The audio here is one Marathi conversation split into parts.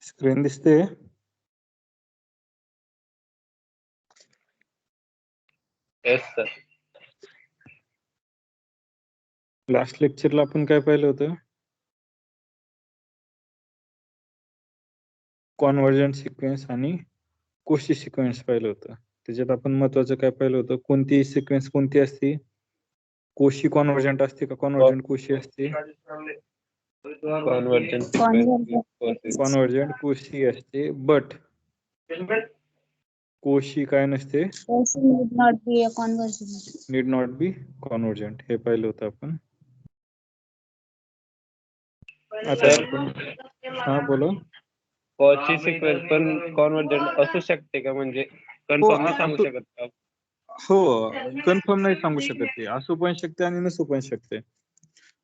स्क्रीन दिसते? Yes sir. लास्ट लेक्चरला आपण काय पाहिलं होतं? कॉन्व्हर्जंट सिक्वेन्स आणि कोशी सिक्वेन्स पाहिलं होतं. त्याच्यात आपण महत्वाचं काय पाहिलं होतं? कोणती सिक्वेन्स कोणती असते? कोशी कॉन्व्हर्जंट असते का कॉन्व्हर्जंट कोशी असते? कॉन्व्हर्जंट कोशी असते, बट कोशी काय नसते, need not be a conversion. Need not be convergent. हे पाहिलं होतं आपण. आता आपण हा बोला. कॉची सिक्वेन्स पण कॉन्व्हर्जंट असू शकते का? म्हणजे कन्फर्म नाही सांगू शकत का? हो, कन्फर्म नाही सांगू शकत. ते असू पण शकते आणि नसू पण शकते.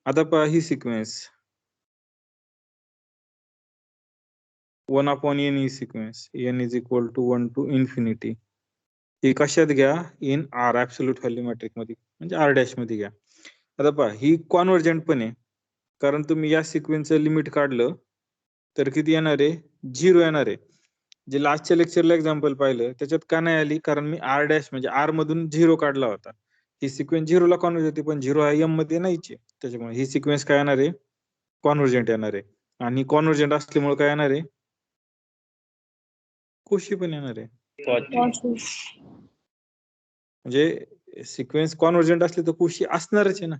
आता पहा ही सिक्वेन्स 1/n ही sequence n is equal to 1 to infinity. ही कशात घ्या? In R absolute value metric मध्ये, म्हणजे आर डॅश मध्ये घ्या. आता पहा ही कॉन्व्हर्जंट पण आहे, कारण तुम्ही या सिक्वेन्सचं लिमिट काढलं तर किती येणार आहे? 0 येणार आहे. जे लास्टच्या लेक्चरला एक्झाम्पल पाहिलं त्याच्यात का नाही आली? कारण मी आर डॅश म्हणजे आर मधून 0 काढला होता. ही सिक्वेन्स 0 ला कॉन्व्हर्ज होती, पण 0 हा एम मध्ये नाहीच आहे. त्याच्यामुळे ही सिक्वेन्स काय येणार आहे? कॉन्व्हर्जंट येणार आहे. आणि कॉन्व्हर्जंट असल्यामुळे काय येणार आहे? कोशी पण येणार आहे. म्हणजे सिक्वेन्स कॉन्व्हर्जंट असली तर कोशी असणारच आहे ना.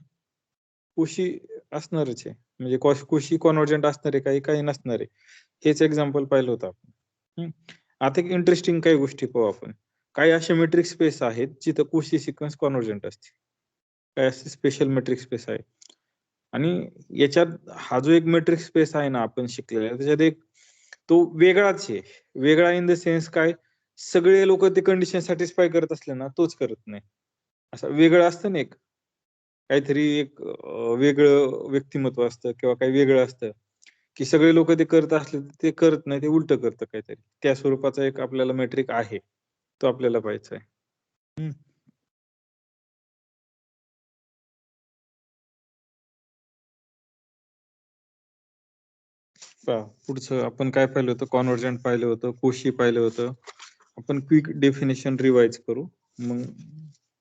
कोशी असणारच आहे, म्हणजे कोशी कॉन्व्हर्जंट असणार आहे, काही काही नसणार आहे. हेच एक्झाम्पल पाहिलं होतं आपण. आता एक इंटरेस्टिंग काही गोष्टी पाहू आपण. काही असे मेट्रिक स्पेस आहेत जिथं कोशी सिक्वेन्स कॉन्व्हर्जंट असते. काही असे स्पेशल मेट्रिक स्पेस आहे. आणि याच्यात हा जो एक मेट्रिक स्पेस आहे ना आपण शिकलेला, त्याच्यात एक तो वेगळाच आहे. वेगळा इन द सेन्स काय? सगळे लोक ते कंडिशन सॅटिस्फाय करत असले ना तोच करत नाही. असं वेगळं असतं ना, एक काहीतरी एक वेगळं व्यक्तिमत्व असतं किंवा काही वेगळं असतं की सगळे लोक ते करत असले ते करत नाही, ते उलट करतं काहीतरी. त्या स्वरूपाचा एक आपल्याला मेट्रिक आहे, तो आपल्याला पाहायचा आहे. पुढचं आपण काय पाहिलं होतं? कॉन्व्हर्जंट पाहिलं होतं, कोशी पाहिलं होतं. आपण क्विक डेफिनेशन रिवाइज करू, मग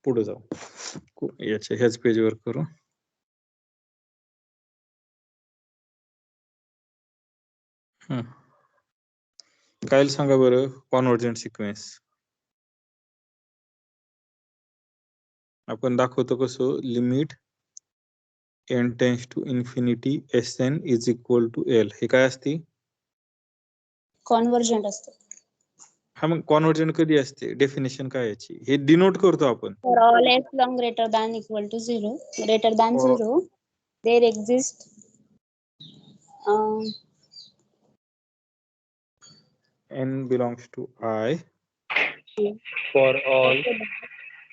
पुढे जाऊ. याच्या ह्याच पेजवर करू. काय सांगा बरं कॉन्व्हर्जंट सिक्वेन्स? आपण दाखवतो कसं? Limit n tends to infinity Sn is equal to L. हे काय असते? कॉन्व्हर्जंट असते. हा, मग कॉन्व्हर्जंट कधी असते? डेफिनेशन काय याची? हे डिनोट करतो आपण. For all s long greater than equal to 0, greater than 0, there exist n belongs to I For all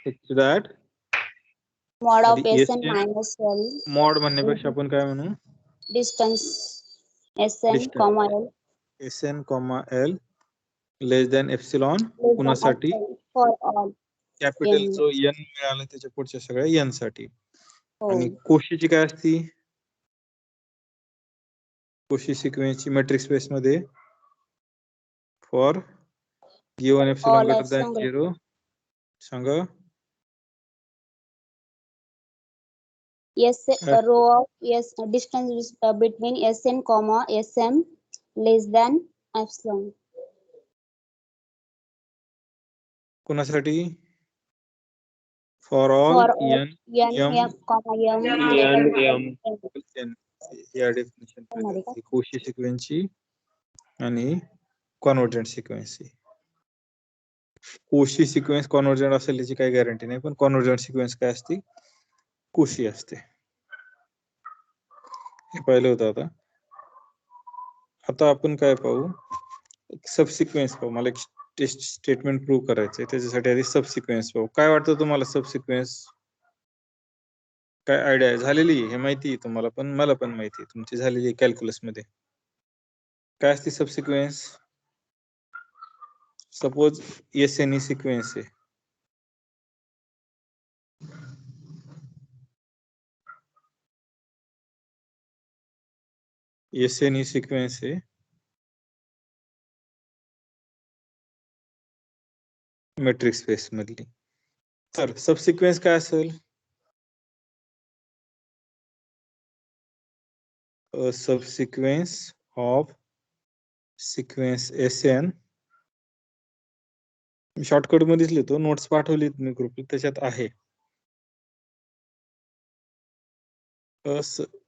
such that mod of आधी Sn minus L मॉड म्हणण्यापेक्षा आपण काय म्हणू? distance Sn, L Sn, L less than epsilon. less than कुणासाठी? epsilon for all capital n. जो n मिळाला त्याच्या पुढच्या सगळ्या n साठी. हो. आणि कोशीची काय असती? कोशी सिक्वेन्सची मॅट्रिक्स स्पेस मध्ये for given epsilon all greater than epsilon greater. 0 सांगा. Yes, a row of yes distance between Sn, Sm less than epsilon. कुणासाठी? For all For all n n, m m n. या डेफिनेशन कोशी सिक्वेन्सची आणि कॉन्व्हर्जंट सिक्वेन्सची. कोशी सिक्वेन्स कॉन्व्हर्जंट असेल याची काही गॅरंटी नाही, पण कॉन्व्हर्जंट सिक्वेन्स काय असते? कोशी असते. हे पाहिलं होतं. आता आपण काय पाहू? सबसिक्वेन्स पाहू. मला एक टेस्ट स्टेटमेंट प्रूव्ह करायचंय, त्याच्यासाठी आधी सबसिक्वेन्स पाहू. काय वाटतं तुम्हाला सबसिक्वेन्स? काय आयडिया झालेली? हे माहिती आहे तुम्हाला, पण मला पण माहिती आहे, तुमची झालेली कॅल्क्युलस मध्ये. काय असते सबसिक्वेन्स? सपोज Sn सिक्वेन्स आहे. Sn सिक्वेन्स आहे मेट्रिक स्पेस मधली. तर सबसिक्वेन्स काय असेल? Subsequent of sequence SN. Shortcut मध्येच लिहितो, नोट्स पाठवलीत मी ग्रुपला, त्याच्यात आहे.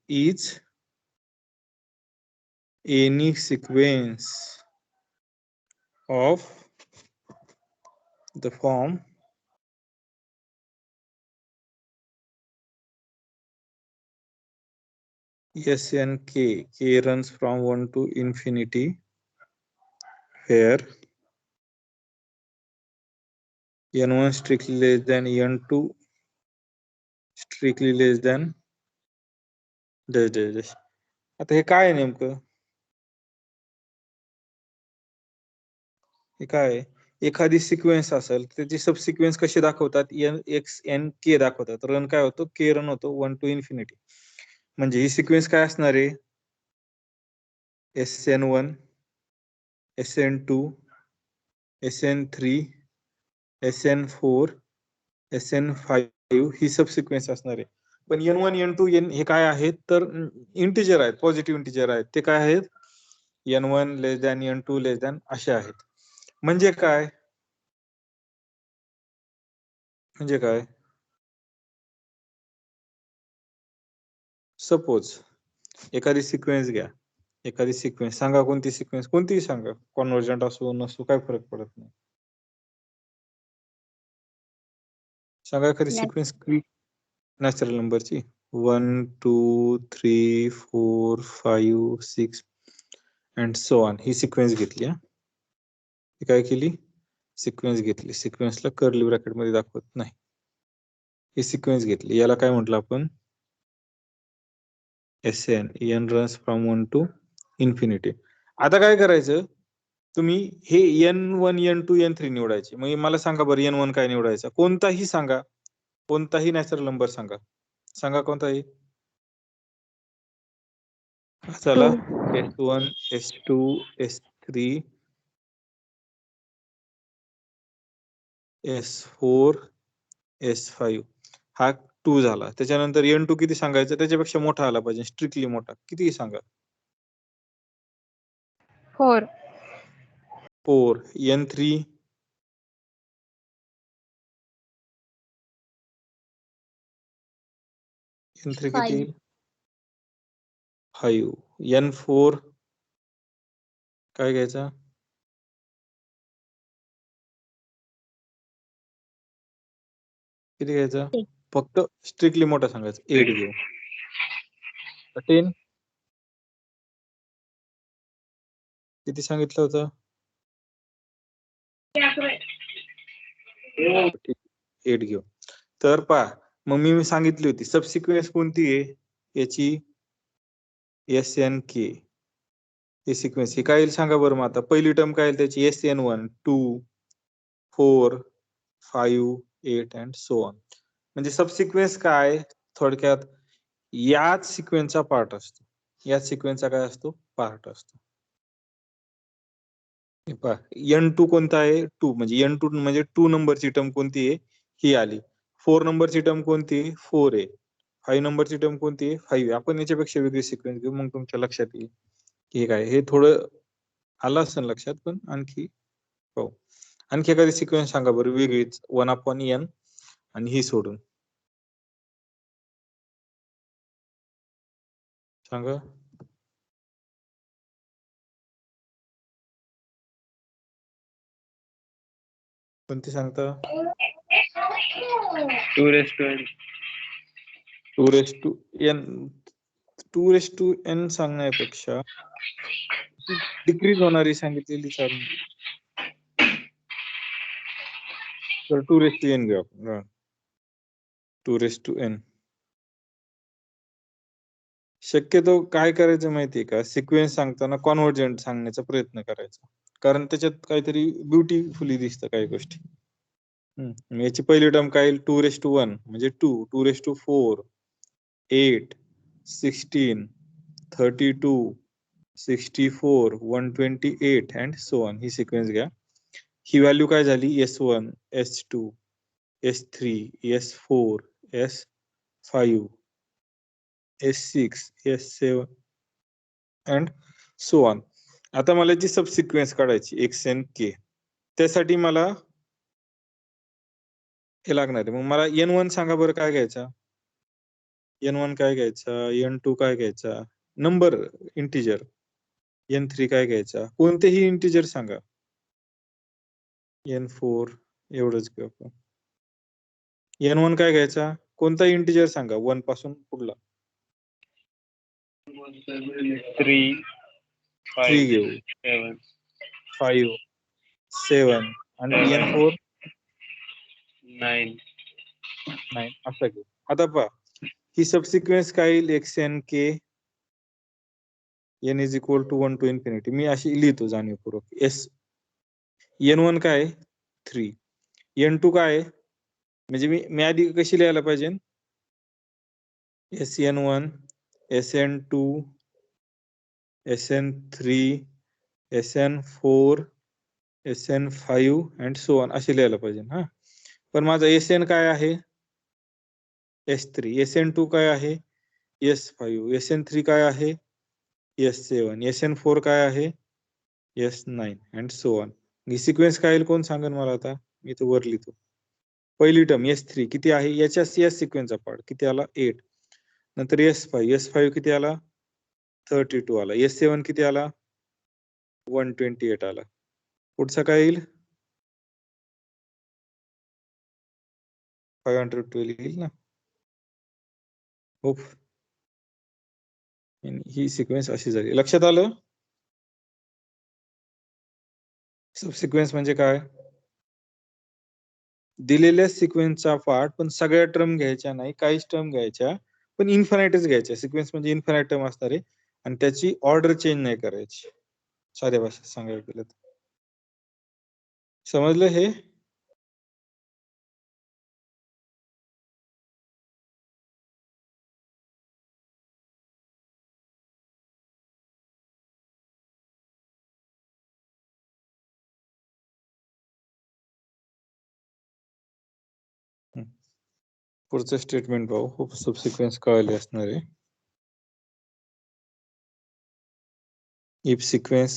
Is any sequence of the form SNK, K runs from 1 to infinity, where N1 strictly less than N2 strictly less than dash dash dash. आता हे काय आहे नेमकं? हे काय आहे? एखादी सिक्वेन्स असेल त्याची सबसिक्वेन्स कशी दाखवतात? NXNK दाखवतात. रन काय होतो? K रन होतो 1 to infinity. म्हणजे ही सिक्वेन्स काय असणार आहे? SN1, SN2, SN3, SN4, SN5 ही सबसिक्वेन्स असणार आहे. पण N1, N2, N हे काय आहेत? तर इंटिजर आहेत, पॉझिटिव्ह इंटिजर आहेत. ते काय आहेत? N1 लेस दॅन N2 लेस दॅन असे आहेत. म्हणजे काय? म्हणजे काय? सपोज एखादी सिक्वेन्स घ्या, एखादी सिक्वेन्स सांगा, कोणती सिक्वेन्स, कोणतीही सांगा, कॉन्व्हर्जंट असो नसो काय फरक पडत नाही. सांगा एखादी सिक्वेन्स नॅचरल नंबरची 1 2 3 4 5 6 and so on. He sequence घेतली. ही काय केली? सिक्वेन्स घेतली. सिक्वेन्सला कर्ली ब्रॅकेट मध्ये दाखवत नाही. ही सिक्वेन्स घेतली, याला काय म्हटलं आपण? SN. N runs from 1 to infinity. आता काय करायचं? तुम्ही हे N1, N2, N3 निवडायचे. मग मला सांगा बरं N1 काय निवडायचा? कोणताही सांगा, कोणताही नॅचरल नंबर सांगा. सांगा कोणताही. चला S1, S2, S3, S4, S5. हा 2 झाला. त्याच्यानंतर N2 किती सांगायचं? त्याच्यापेक्षा मोठा आला पाहिजे, स्ट्रिक्टली मोठा. किती सांगा? 4. 4. N3, N3 किती? 5. N4 काय घ्यायचा? किती घ्यायचा? फक्त स्ट्रिक्टली मोठा सांगायचं. 8 घेऊ. 10 किती सांगितलं होतं? 8 घेऊ. तर पहा, मग मी सांगितली होती सबसिक्वेन्स कोणती आहे याची? SNK. ही सिक्वेन्स ही काय येईल सांगा बरं. मग आता पहिली टर्म काय येईल त्याची? SN1, 2, 4, 5, 8 and so on. म्हणजे सबसिक्वेन्स काय? थोडक्यात याच सिक्वेन्सचा पार्ट असतो. याच सिक्वेन्सचा काय असतो? पार्ट असतो. N2 कोणता आहे? 2. म्हणजे N2 म्हणजे 2 नंबरची टर्म कोणती आहे? ही आली. 4 नंबरची टर्म कोणती आहे? 4 आहे. 5 नंबरची टर्म कोणती आहे? 5 आहे. आपण याच्यापेक्षा वेगळी सिक्वेन्स घेऊ, मग तुमच्या लक्षात येईल की काय. हे थोडं आलं असेल लक्षात, पण आणखी हो. आणखी एखादी सिक्वेन्स सांगा बरं वेगळीच, 1/n आणि ही सोडून सांगा. कोणती सांगता? 2/n. 2/n. 2/n सांगण्यापेक्षा डिक्रीज होणारी सांगितलेली चालेल. तर 2/n घेऊ आपण. 2/n. शक्यतो काय करायचं माहितीये का? सिक्वेन्स सांगताना कॉन्व्हर्जंट सांगण्याचा प्रयत्न करायचा, कारण त्याच्यात काहीतरी ब्युटिफुली दिसतं काही गोष्टी. याची पहिली टर्म काय येईल? 2/1 म्हणजे 2. 2/4, 8, 16, 32, 64, 128 and so on. He sequence घ्या. ही व्हॅल्यू काय झाली? S1, S2, S3, S4, S5, S6, S7 and so on. आता मला याची सबसिक्वेन्स काढायची XN K. त्यासाठी मला हे लागणार आहे. मग मला N1 सांगा बरं काय घ्यायचा? N1 काय घ्यायचा? N2 काय घ्यायचा? Number integer. N3 काय घ्यायचा? कोणतेही इंटिजर सांगा. N4 एवढंच घेऊ आपण. N1 काय घ्यायचा? कोणता इंटिजर सांगा 1 पासून पुढला. 3, 3 घेऊ, 7, 5, 7 आणि N4 9. 9 असं घेऊ. आता पहा ही सबसिक्वेन्स काय येईल? XN K n is equal to 1 to infinity. मी अशी लिहितो जाणीवपूर्वक. N1 काय? 3. N2 काय? म्हणजे मी आधी कशी लिहायला पाहिजे? SN1, SN2, SN3, SN4, SN5 and so on असे लिहायला पाहिजे. हा, पण माझा SN काय आहे? S3. SN2 काय आहे? S5. SN3 काय आहे? S7. SN4 काय आहे? S9 and so on. He sequence काय येईल? कोण सांगेल मला आता? मी तो वर लिहितो. पहिली टर्म S3 किती आहे? याच्या S सिक्वेन्सचा पार्ट किती आला? 8. नंतर S5 किती आला? 32 आला. S7 किती आला? 128 आला. पुढचा काय येईल? 512 येईल ना. होप ही सिक्वेन्स अशी झाली. लक्षात आलं? सबसिक्वेन्स म्हणजे काय? दिलेल्या सिक्वेन्सचा पार्ट, पण सगळ्या टर्म घ्यायच्या नाही, काहीच टर्म घ्यायच्या, पण इन्फानाइटच घ्यायच्या. सिक्वेन्स म्हणजे इन्फानाइट टर्म असणार आहे आणि त्याची ऑर्डर चेंज नाही करायची. साध्या भाषेत सांगायला गेलं तर. समजलं हे? पुढचं स्टेटमेंट पाहू. खूप सबसिक्वेन्स कळले असणार आहे. If sequence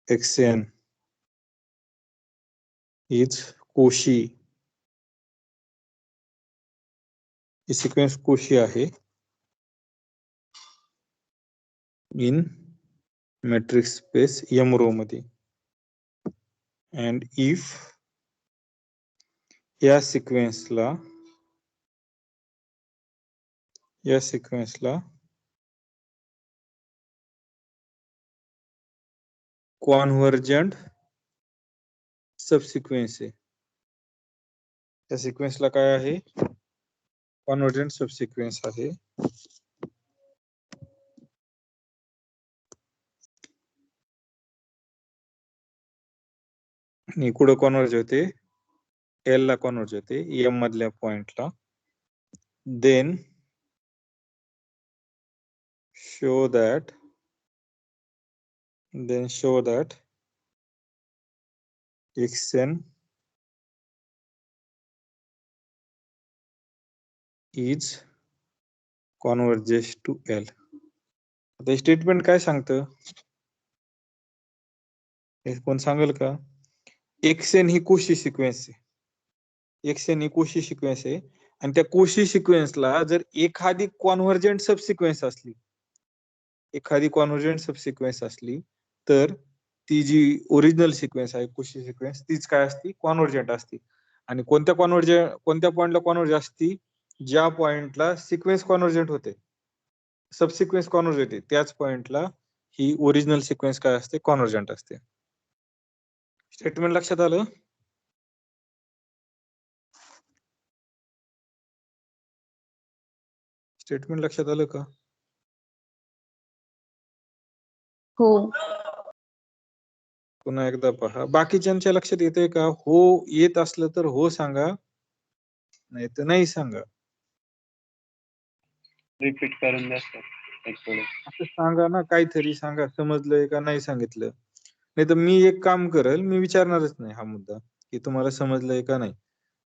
XN is Cauchy. ही सिक्वेन्स Cauchy आहे in matrix space M rho मध्ये. अँड इफ या सिक्वेन्सला कॉन्व्हर्जंट सबसिक्वेन्स आहे. त्या सिक्वेन्सला काय आहे? कॉन्व्हर्जंट सबसिक्वेन्स आहे. आणि कुठं कॉन्व्हर्ज होते? L ला कॉन्व्हर्ज होते, M मधल्या पॉइंटला. Then show that XN is converges to L. आता स्टेटमेंट काय सांगतं? हे कोण सांगेल का? XN ही Cauchy सिक्वेन्स आहे. XN ही Cauchy सिक्वेन्स आहे आणि त्या Cauchy सिक्वेन्सला जर एखादी कॉन्व्हर्जंट सबसिक्वेन्स असली तर ती जी ओरिजिनल सिक्वेन्स आहे Cauchy सिक्वेन्स तीच काय असती? कॉन्व्हर्जंट असती. आणि कोणत्या पॉइंटला कॉन्व्हर्ज असती? ज्या पॉइंटला सिक्वेन्स कॉन्व्हर्जंट होते, सबसिक्वेन्स कॉन्व्हर्जंट होते, त्याच पॉइंटला ही ओरिजिनल सिक्वेन्स काय असते? कॉन्व्हर्जंट असते. स्टेटमेंट लक्षात आलं? स्टेटमेंट लक्षात आलं का? हो. पुन्हा एकदा पहा. बाकीच्यांच्या लक्षात येते का? हो येत असलं तर हो सांगा, नाही तर नाही सांगा. रिपीट करून द्या सर एक वेळेस. असं सांगा ना, काहीतरी सांगा, समजलंय का नाही सांगितलं. नाही तर मी एक काम करेल, मी विचारणारच नाही हा मुद्दा की तुम्हाला समजलंय का नाही.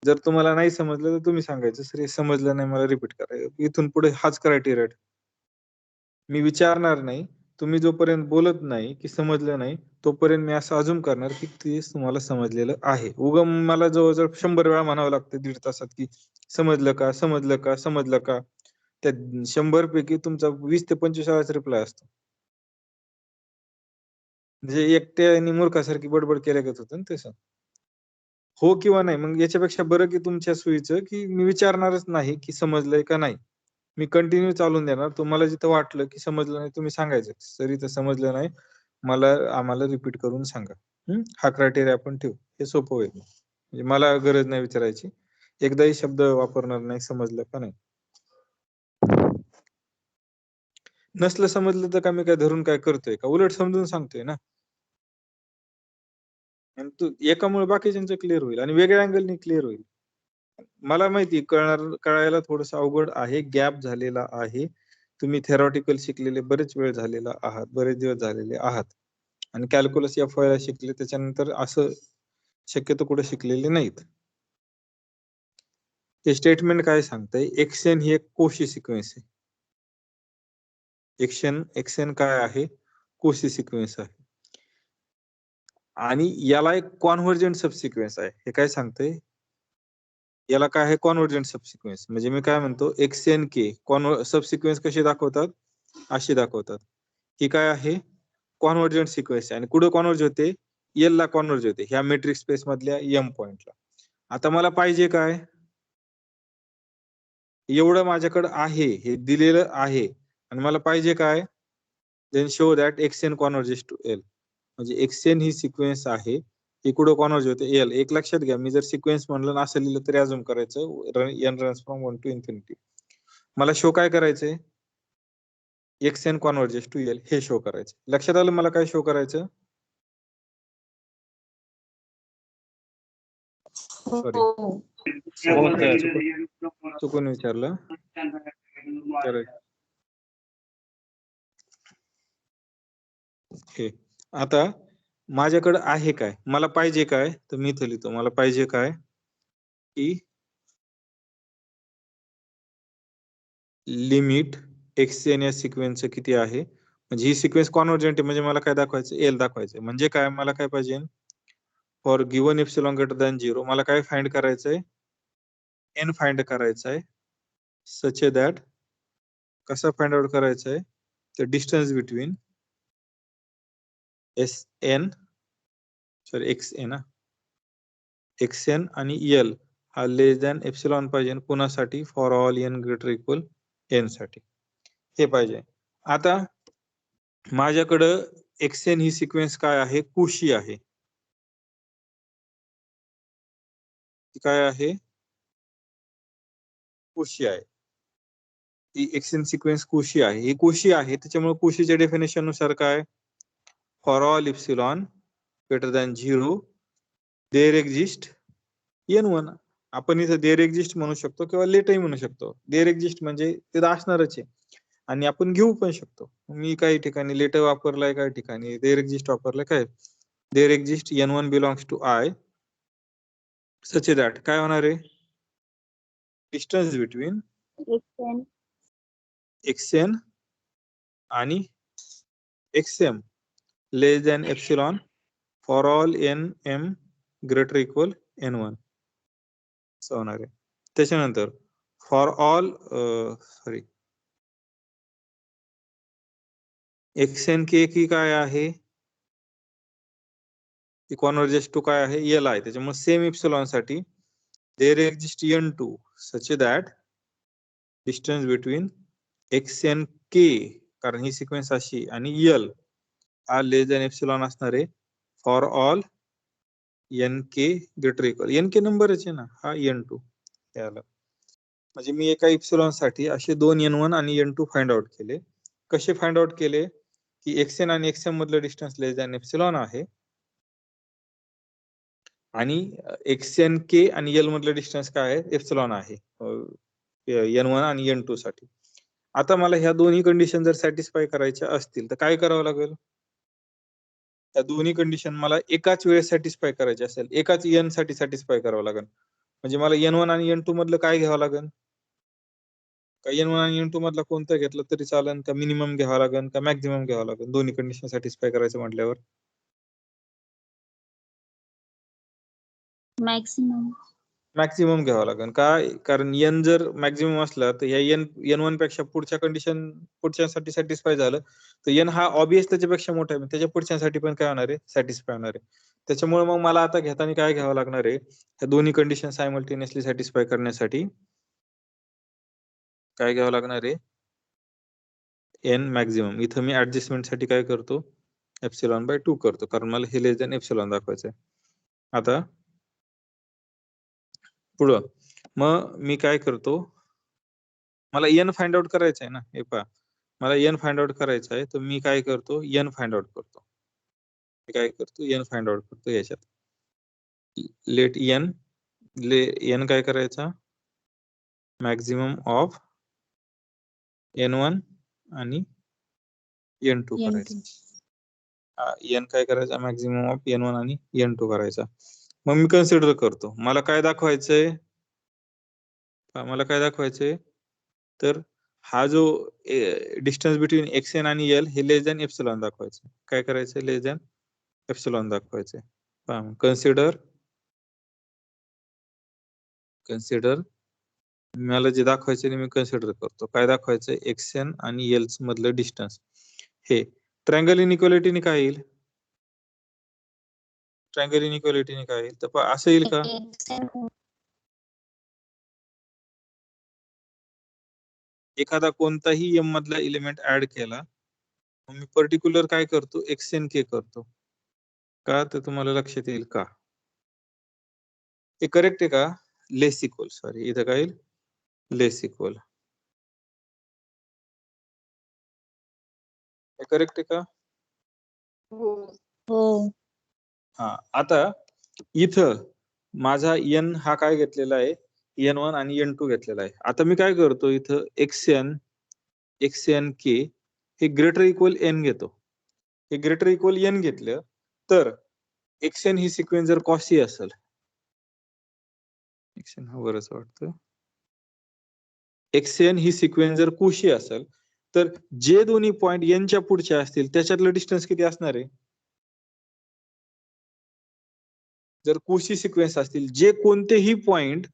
जर तुम्हाला नाही समजलं तर तुम्ही सांगायचं सर हे समजलं नाही, मला रिपीट करा. इथून पुढे हाच क्रायटेरिया. मी विचारणार नाही. तुम्ही जोपर्यंत बोलत नाही की समजलं नाही तोपर्यंत मी असं अजून करणार की ते तुम्हाला समजलेलं आहे. उगम मला जवळजवळ 100 वेळा म्हणावं लागतं 1.5 तासात की समजलं का, समजलं का, समजलं का. त्या 100 पैकी तुमचा 20 ते 25 वेळाच रिप्लाय असतो. म्हणजे एकट्याने मूर्खासारखी बडबड केल्यागत होतं ना तसं. हो किंवा नाही. मग याच्यापेक्षा बरं की तुमच्या सोयीचं की मी विचारणारच नाही की समजलंय का नाही. मी कंटिन्यू चालून देणार. तुम्हाला जिथं वाटलं की समजलं नाही तुम्ही सांगायचं. सर इथं समजलं नाही. आम्हाला रिपीट करून सांगा. हा क्रायटेरिया आपण ठेवू. हे सोपं होईल. म्हणजे मला गरज नाही विचारायची. एकदाही शब्द वापरणार नाही समजलं का नाही. नसलं समजलं तर का मी काय धरून काय करतोय का? उलट समजून सांगतोय ना. आणि तू एकामुळे बाकीच्यांचं क्लिअर होईल आणि वेगळ्या अँगलनी क्लिअर होईल. मला माहिती कळायला थोडंसं अवघड आहे, गॅप झालेला आहे. तुम्ही थेरॉटिकल शिकलेले बरेच वेळ झालेला आहात, बरेच दिवस झालेले आहात आणि कॅल्क्युलस FYI शिकले त्याच्यानंतर असं शक्यतो कुठे शिकलेले नाहीत. हे स्टेटमेंट काय सांगतंय? xn ही एक कोशी सिक्वेन्स आहे. xn काय आहे? कोशी सिक्वेन्स आहे. आणि याला एक कॉन्व्हर्जंट सबसिक्वेन्स आहे. हे काय सांगतंय? याला काय आहे? Convergent subsequent. म्हणजे मी काय म्हणतो xnk सबसिक्वेन्स कसे दाखवतात? असे दाखवतात. ही काय आहे? कॉन्व्हर्जंट सिक्वेन्स आहे आणि कुठे कॉन्व्हर्ज होते? L ला कॉन्व्हर्ज होते ह्या मेट्रिक स्पेस मधल्या M पॉइंटला. आता मला पाहिजे काय? एवढं माझ्याकडे आहे, हे दिलेलं आहे आणि मला पाहिजे काय? Then show that xn converges to L. म्हणजे xn ही सिक्वेन्स आहे. ही कुठं कॉन्व्हर्ज होते? L. एक लक्षात घ्या, मी जर सिक्वेन्स म्हणलं ना असं लिहिलं तरी अजून करायचं n runs from 1 to infinity. मला शो काय करायचंय? xn कॉन्व्हर्जेस टू L हे शो करायचं. लक्षात आलं मला काय शो करायचं? सॉरी हो. हो सर. चुकून विचारलं. हे आता माझ्याकडे आहे काय? मला पाहिजे काय? तर मी इथं लिहितो. मला पाहिजे काय? की लिमिट xn या सिक्वेन्सचं किती आहे? म्हणजे ही सिक्वेन्स कॉन्व्हर्जंट आहे म्हणजे मला काय दाखवायचं? L दाखवायचं. म्हणजे काय? मला काय पाहिजे? For given epsilon greater than 0 मला काय फाइंड करायचंय? n फाइंड करायचंय. सच दॅट कसं फाइंड आउट करायचंय? तर डिस्टन्स बिटवीन xn आणि L हा लेस दॅन एप्सिलॉन पाहिजे कोणासाठी? For all n greater equal n साठी. हे पाहिजे. आता माझ्याकडं xn ही सिक्वेन्स काय आहे? कोशी आहे. काय आहे? कोशी आहे. ही xn सिक्वेन्स कोशी आहे. ही कोशी आहे त्याच्यामुळे कोशीच्या डेफिनेशन नुसार काय? For all epsilon greater than 0 there exist n1. आपण इथं देअर एक्झिस्ट म्हणू शकतो किंवा लेटही म्हणू शकतो. देअर एक्झिस्ट म्हणजे ते असणारच आहे आणि आपण घेऊ पण शकतो. मी काही ठिकाणी लेटर वापरलाय, काही ठिकाणी देअर एक्झिस्ट वापरलाय. काय there exist n1 belongs to I such that काय होणार आहे? डिस्टन्स बिटवीन xn आणि xm less than epsilon for all nm greater equal n1 असं होणार आहे. त्याच्यानंतर फॉर ऑल xnk की काय आहे? कॉन्व्हर्जेस टू काय आहे? L आहे. त्याच्यामुळे सेम एप्सिलॉन साठी there exist n2 such that distance between xnk कारण ही सिक्वेन्स अशी आणि L हा लेस दॅन एप्सिलॉन असणार आहे for all nk greater equal nk नंबरच आहे ना हा n2 याला. म्हणजे मी एका एप्सिलॉन साठी असे 2 n1 आणि n2 फाइंड आउट केले. कसे फाइंड आउट केले? की xn आणि xm मधलं डिस्टन्स लेस दॅन एप्सिलॉन आहे आणि xnk आणि L मधलं डिस्टन्स काय आहे? एप्सिलॉन आहे n1 आणि n2 साठी. आता मला ह्या दोन्ही कंडिशन जर सॅटिस्फाय करायच्या असतील तर काय करावं लागेल? त्या दोन्ही कंडिशन मला एकाच वेळेस सॅटिस्फाय करायचे असेल, एकाच n साठी सॅटिस्फाय करावं लागेल. म्हणजे मला n1 आणि n2 मधलं काय घ्यावं लागेल? का n1 आणि n2 मधला कोणतं घेतलं तरी चालेल, का मिनिमम घ्यावं लागेल, का मॅक्झिमम घ्यावं लागेल दोन्ही कंडिशन सॅटिस्फाय करायचं म्हटल्यावर? मॅक्सिमम. मॅक्झिमम घ्यावं लागेल. काय? कारण n जर मॅक्झिमम असला तर ह्या n1 पेक्षा पुढच्या कंडिशन पुढच्यासाठी सॅटिस्फाय झालं तर n हा ऑब्वियस त्याच्यापेक्षा मोठा आहे, त्याच्या पुढच्यासाठी पण काय होणार आहे? सॅटिस्फाय होणार आहे. त्याच्यामुळे मग मला आता घेताना काय घ्यावं लागणार आहे? ह्या दोन्ही कंडिशन सायमल्टेनियसली सॅटिस्फाय करण्यासाठी काय घ्यावं लागणार आहे? n maximum. इथं मी ऍडजस्टमेंट साठी काय करतो? ε/2 करतो, कारण मला हे लेस दॅन एप्सिलॉन दाखवायचं आहे. आता पुढं मग मी काय करतो? मला n फाइंड आउट करायचं आहे ना. हे पहा, मला n फाइंड आउट करायचं आहे, तर मी काय करतो? n फाइंड आउट करतो. मी काय करतो? n फाइंड आउट करतो याच्यात. लेट n काय करायचा? मॅक्झिमम ऑफ n1 आणि n2 करायचा. n काय करायचा? मॅक्झिमम ऑफ n1 आणि n2 करायचा. मग मी कन्सिडर करतो. मला काय दाखवायचंय? मला काय दाखवायचंय? तर हा जो डिस्टन्स बिटवीन xn आणि l हे लेस दॅन एप्सिलॉन दाखवायचं. काय करायचं? लेस दॅन एप्सिलॉन दाखवायचं. पहा, कन्सिडर मला जे दाखवायचं ते मी कन्सिडर करतो. काय दाखवायचं? xn आणि l मधलं डिस्टन्स. हे ट्रायंगल इनइक्वालिटीने काय येईल? ट्रायंगल इनइक्वालिटीने काय येईल? तर पहा, असं येईल का? एखादा कोणताही m मधला एलिमेंट ऍड केला, मग मी पर्टिक्युलर काय करतो? xn k करतो. का? तर तुम्हाला लक्षात येईल का? हे करेक्ट आहे का? लेस इक्वल, सॉरी, इथं काय येईल? लेस इक्वल. हे करेक्ट आहे का? हो. हा, आता इथं माझा n हा काय घेतलेला आहे? n1 आणि n2 घेतलेला आहे. आता मी काय करतो? इथं xn k हे ग्रेटर इक्वल n घेतो. हे ग्रेटर इक्वल n घेतलं तर xn ही सिक्वेन्स जर कॉशी असेल, xn हा वरच वाटतं, xn ही सिक्वेन्स जर कोशी असेल तर जे दोन्ही पॉइंट n च्या पुढचे असतील त्याच्यातलं डिस्टन्स किती असणार आहे? जर कोशी सिक्वेन्स असतील, जे कोणतेही पॉइंट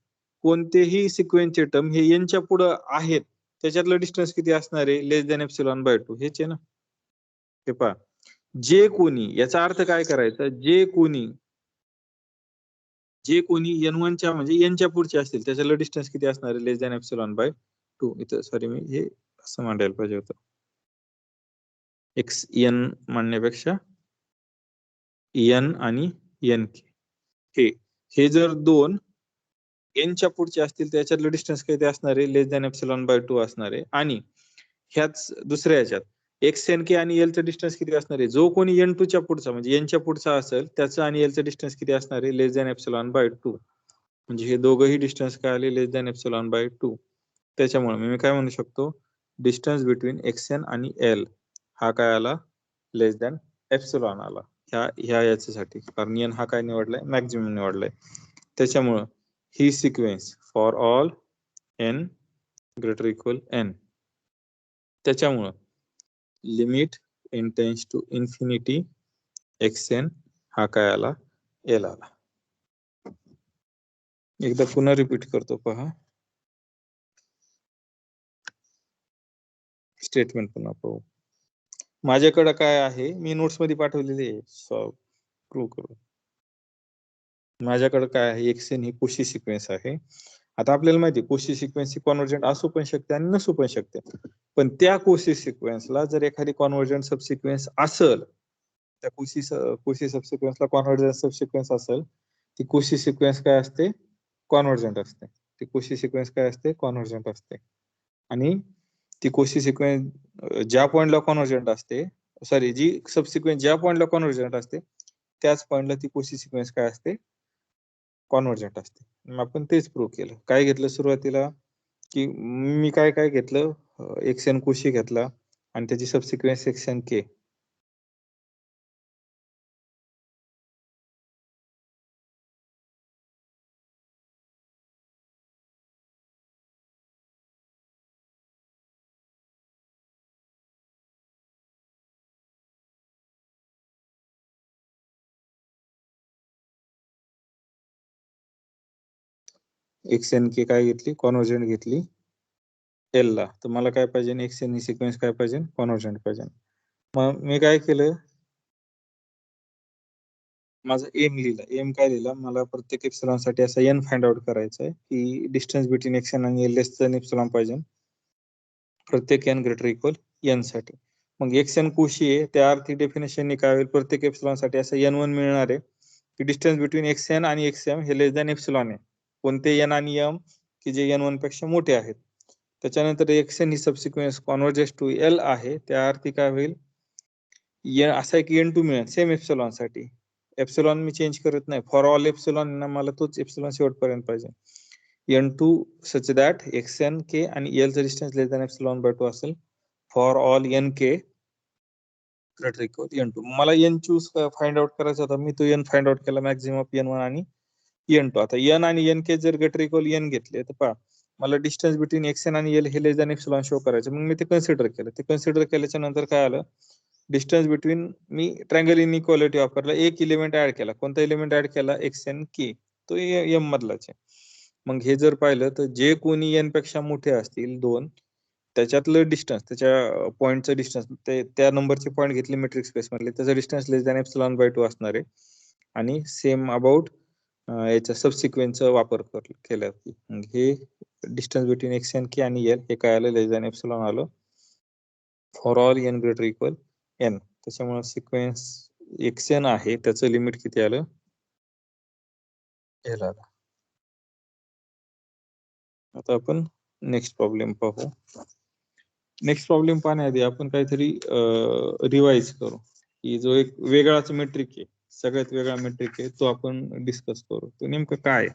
कोणतेही सिक्वेन्सचे टर्म हे n च्या पुढे आहेत त्याच्यातलं डिस्टन्स किती असणार आहे? लेस दॅन ε/2. हेच आहे ना. हे पहा, जे कोणी, याचा अर्थ काय करायचा? जे कोणी n1 च्या म्हणजे n च्या पुढचे असतील त्याच्यातलं डिस्टन्स किती असणार आहे? लेस दॅन ε/2. इथं सॉरी, मी हे असं मांडायला पाहिजे होतं. xn म्हणण्यापेक्षा n आणि nk हे जर दोन n च्या पुढचे असतील त्याच्यातलं डिस्टन्स किती असणार आहे? लेस दॅन ε/2 असणार आहे. आणि ह्याच दुसऱ्या ह्याच्यात xnk आणि l चं डिस्टन्स किती असणार आहे? जो कोणी n2 च्या पुढचा म्हणजे n च्या पुढचा असेल त्याचं आणि l चं डिस्टन्स किती असणार आहे? लेस दॅन ε/2. म्हणजे हे दोघंही डिस्टन्स काय आले? लेस दॅन ε/2. त्याच्यामुळे मी काय म्हणू शकतो? डिस्टन्स बिटवीन xn आणि l हा काय आला? लेस दॅन एप्सिलॉन आला. ह्या याच्यासाठी, कारण n हा काय निवडलाय? मॅक्झिमम निवडलाय. त्याच्यामुळं ही sequence for all n greater equal n, त्याच्यामुळं limit n tends to infinity xn हा काय आला? l आला. एकदा पुन्हा रिपीट करतो, पहा स्टेटमेंट पुन्हा पाहू. माझ्याकडे काय आहे? मी नोट्स मध्ये पाठवलेली आहे, सॉल्व प्रूव्ह करू. माझ्याकडे काय आहे? xn ही कोशी सिक्वेन्स आहे. आता आपल्याला माहिती आहे कोशी सिक्वेन्स ही कॉन्व्हर्जंट असू पण शकते आणि नसू पण शकते. पण त्या कोशी सिक्वेन्सला जर एखादी कॉन्व्हर्जंट सबसिक्वेन्स असेल, त्या कोशी सबसिक्वेन्सला कॉन्व्हर्जंट सबसिक्वेन्स असेल, ती कोशी सिक्वेन्स काय असते? कॉन्व्हर्जंट असते. ती कोशी सिक्वेन्स काय असते? कॉन्व्हर्जंट असते. आणि ती कोशी सिक्वेन्स ज्या पॉइंटला कॉन्व्हर्जंट असते, सॉरी, जी सबसिक्वेन्स ज्या पॉइंटला कॉन्व्हर्जंट असते त्याच पॉइंटला ती कोशी सिक्वेन्स काय असते? कॉन्व्हर्जंट असते. मग आपण तेच प्रूव्ह केलं. काय घेतलं सुरुवातीला? की मी काय घेतलं? एक्स एन कुशी घेतला आणि त्याची सबसिक्वेन्स एक्स एन के. एक्स एन के काय घेतली, कॉन्व्हर्जंट घेतली एल ला. तर मला काय पाहिजे, एक्स एन ही सिक्वेन्स काय पाहिजे, कॉन्व्हर्जंट पाहिजे. मग मी काय केलं, माझा एम लिहिला. एम काय लिहिला, मला प्रत्येक एप्सिलॉन साठी असा एन फाइंड आउट करायचा आहे की डिस्टन्स बिटवीन एक्स एन आणि एल लेस दॅन एप्सिलॉन पाहिजे प्रत्येक एन ग्रेटर इक्वल एन साठी. मग एक्स एन कुशी आहे, त्या अर्थी डेफिनेशन काय होईल, प्रत्येक एप्सिलॉन साठी असं एन वन मिळणार आहे की डिस्टन्स बिटवीन एक्स एन आणि एक्स एम हे लेस दॅन एप्सिलॉन आहे. कोणते एन आणि एम की जे एन वन पेक्षा मोठे आहेत. त्याच्यानंतर एक्स एन ही सबसिक्वेन्स कॉन्व्हर्जेस टू एल आहे, त्या अर्थी काय होईल, असं आहे की एन टू मिळेल सेम एप्सिलॉन साठी. एप्सिलॉन मी चेंज करत नाही, फॉर ऑल एप्सिलॉन ना मला तोच एप्सिलॉन शेवटपर्यंत पाहिजे. n2 such that xn k आणि l चा distance less than epsilon by 2 असेल for all n k greater equal n2. मला n चूज फाइंड आउट करायचा होता, मी तो n फाइंड आउट केला मॅक्झिमम ऑफ n1 आणि n2. आता n आणि n k जर ग्रेटर इक्वल n घेतले तर पहा मला डिस्टन्स बिटवीन xn आणि l हे लेस दॅन एप्सिलॉन शो करायचं. मग मी ते कन्सिडर केलं. ते कन्सिडर केल्याच्या नंतर काय आलं, डिस्टन्स बिटवीन, मी ट्रायंगल इनइक्वालिटी वापरला, एक एलिमेंट ऍड केला. कोणता एलिमेंट ऍड केला, xn k, तो m मधलाच आहे. मग हे जर पाहिलं तर जे कोणी n पेक्षा मोठे असतील दोन, त्याच्यातलं डिस्टन्स, त्याच्या पॉईंटचं डिस्टन्स, त्या नंबरचे पॉईंट घेतले मेट्रिक स्पेस मधले, त्याचं distance less than epsilon by 2 असणार आहे. आणि सेम अबाउट याचा सबसिक्वेन्सचा वापर केला. हे distance between X N K आणि एल हे काय आलं, लेस दॅन एप्सिलॉन आलं for all N greater equal N. त्याच्यामुळे सिक्वेन्स एक्स एन आहे त्याचं लिमिट किती आलं, एल आलं. आता आपण नेक्स्ट प्रॉब्लेम पाहू. नेक्स्ट प्रॉब्लेम पाहण्याआधी आपण काहीतरी रिवाइज करू की जो एक वेगळाच मेट्रिक आहे, सगळ्यात वेगळा मेट्रिक आहे, तो आपण डिस्कस करू. तो नेमकं काय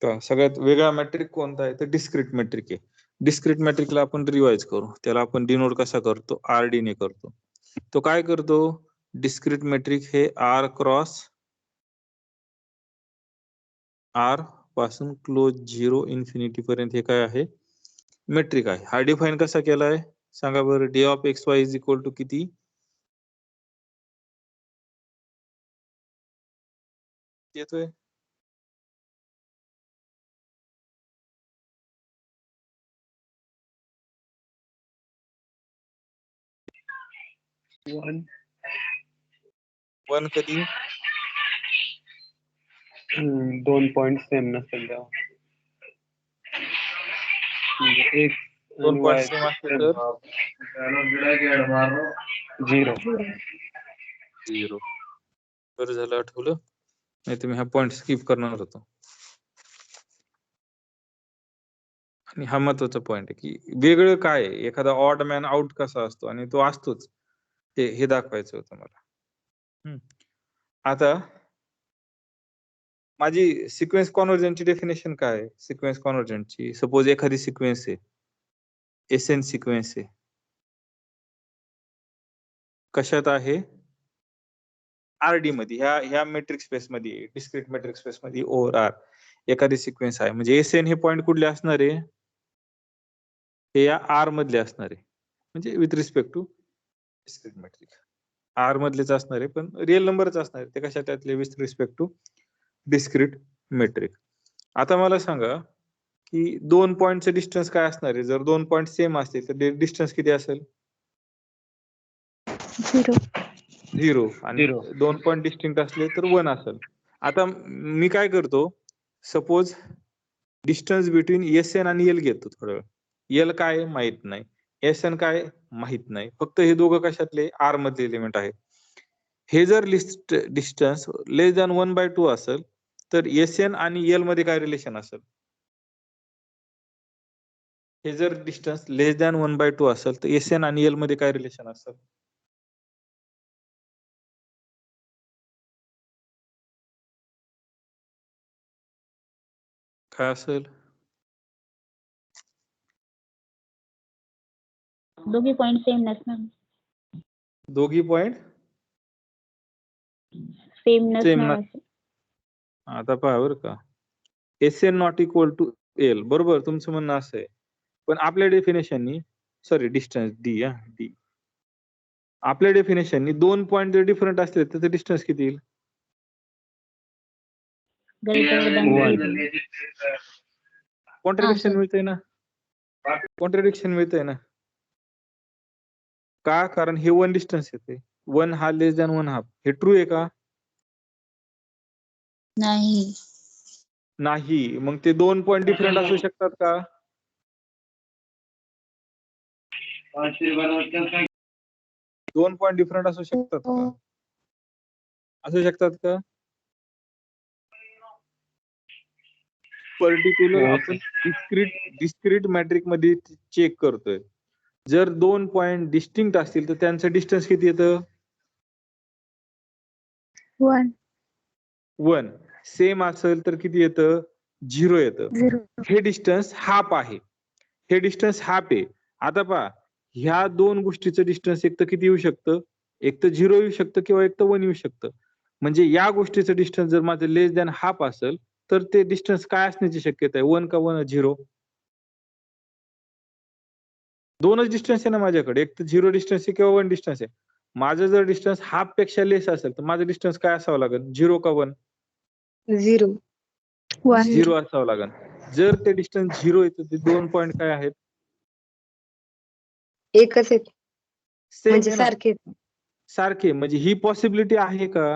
का सगळ्यात वेगळा मेट्रिक कोणता आहे, तर डिस्क्रीट मेट्रिक आहे. डिस्क्रीट मेट्रिकला आपण रिवाइज करू. त्याला आपण डिनोट कसा करतो, आर डी ने करतो. तो काय करतो, डिस्क्रीट मेट्रिक हे आर क्रॉस आर पासून क्लोज 0 इन्फिनिटी पर्यंत हे काय आहे, मेट्रिक आहे. हा डिफाईन कसा केलाय सांगा बरं, D of X Y is equal to किती येतोय, वन कधी, 2 पॉइंट सेम नसेल तेव्हा. एक 2 पॉईंट सेम असले तर 0. 0. बरं झालं आठवलं, नाही तर मी हा पॉइंट स्किप करणार होतो. आणि हा महत्वाचा पॉइंट आहे की वेगळं काय आहे, एखादा ऑड मॅन आउट कसा असतो, आणि तो असतोच, हे दाखवायचं होतं मला. आता माझी सिक्वेन्स कॉन्व्हर्जनची डेफिनेशन काय आहे, सिक्वेन्स कॉन्व्हर्जनची, सपोज एखादी सिक्वेन्स आहे, एसएन सिक्वेन्स आहे, कशात आहे, आरडी मध्ये, ह्या मेट्रिक स्पेस मध्ये, डिस्क्रीट मेट्रिक स्पेस मध्ये ओव्हर आर एखादी सिक्वेन्स आहे. म्हणजे एसएन हे पॉइंट कुठले असणार आहे, हे या आर मधले असणार आहे, म्हणजे with respect to discrete metric R मधलेच असणार आहे, पण रिअल नंबरच असणार आहे. ते कशा त्यातले, with respect to discrete metric. आता मला सांगा की 2 पॉइंटचे डिस्टन्स काय असणार आहे, जर 2 पॉइंट सेम असतील तर डिस्टन्स किती असेल, 0. आणि 2 पॉइंट डिस्टिंक्ट असले तर 1 असेल. आता मी काय करतो, suppose distance between S N आणि एल घेतो थोडं. एल काय माहित नाही, एस एन काय माहित नाही, फक्त हे दोघं कशातले, आर मधले एलिमेंट आहे. हे जर डिस्टन्स लेस दॅन 1/2 असेल तर एस एन आणि एल मध्ये काय रिलेशन असेल, हे जर डिस्टन्स लेस दॅन 1/2 असेल तर एस एन आणि एल मध्ये काय रिलेशन असेल, काय असेल, दोघी पॉइंट सेम नसणार. दोघी पॉइंट सेम सेम नसणार असं. आता पहा बरं का, S N not equal to L, बरोबर तुमचं म्हणणं असं आहे. पण आपल्या डेफिनेशननी, सॉरी डिस्टन्स डी, डी, आपल्या डेफिनेशननी 2 पॉइंट जर डिफरंट असले तर डिस्टन्स किती येईल? Greater than One. 0. Contradiction sir. मिळतंय ना, कॉन्ट्रडिक्शन मिळतंय ना. का? कारण हे 1 डिस्टन्स येते, 1 हा लेस दॅन 1 हाफ. हे ट्रू आहे का? नाही. नाही. मग ते 2 पॉइंट डिफरंट असू शकतात का? 2 पॉइंट डिफरंट असू शकतात का? असू शकतात का? पर्टिक्युलर हो, आपण डिस्क्रीट मॅट्रिक मध्ये चेक करतोय. जर 2 पॉइंट डिस्टिंक्ट असतील तर त्यांचं डिस्टन्स किती येतं? 1. 1. सेम असेल तर किती येतं? 0 येतं. 0. हे डिस्टन्स हाफ आहे, हे डिस्टन्स हाफ आहे. आता पहा, ह्या 2 गोष्टीचं डिस्टन्स एक तर किती येऊ शकतं? एक तर 0 येऊ शकतं किंवा एक तर 1 येऊ शकतं. म्हणजे या गोष्टीचं डिस्टन्स जर माझं लेस दॅन हाफ असेल तर ते डिस्टन्स काय असण्याची शक्यता आहे? 1 का 0? 2च डिस्टन्स आहे ना माझ्याकडे, एक तर 0 डिस्टन्स आहे किंवा 1 डिस्टन्स आहे. माझं जर डिस्टन्स हाफ पेक्षा लेस असेल तर माझं डिस्टन्स काय असावं लागेल? 0 का 1? 0. 1. 0 असावं लागेल. जर ते डिस्टन्स 0 आहे तर ते 2 पॉइंट काय आहेत? एकच आहेत सेम म्हणजे आहे ना, सारखे. सारखे. म्हणजे ही पॉसिबिलिटी आहे का?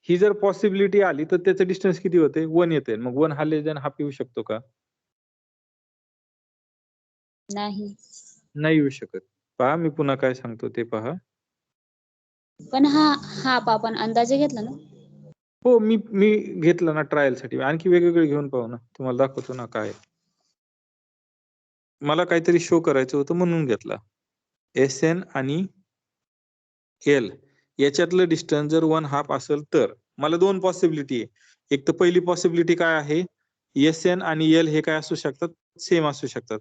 ही जर पॉसिबिलिटी आली तर त्याचं डिस्टन्स किती होते? 1 येते. मग 1 हा लेस दॅन हाफ येऊ शकतो का? नाही. नाही येऊ शकत. पहा मी पुन्हा काय सांगतो ते पहा. पण हाफ आपण अंदाजे घेतला ना. हो, मी घेतला ना ट्रायलसाठी. आणखी वेगवेगळे घेऊन पाहू ना, तुम्हाला दाखवतो ना काय आहे. मला काहीतरी शो करायचं होतं म्हणून घेतला. एस-एन आणि एल याच्यातलं डिस्टन्स जर 1 हाफ असेल तर मला 2 पॉसिबिलिटी आहे. एक तर पहिली पॉसिबिलिटी काय आहे? एस-एन आणि एल हे काय असू शकतात? सेम असू शकतात.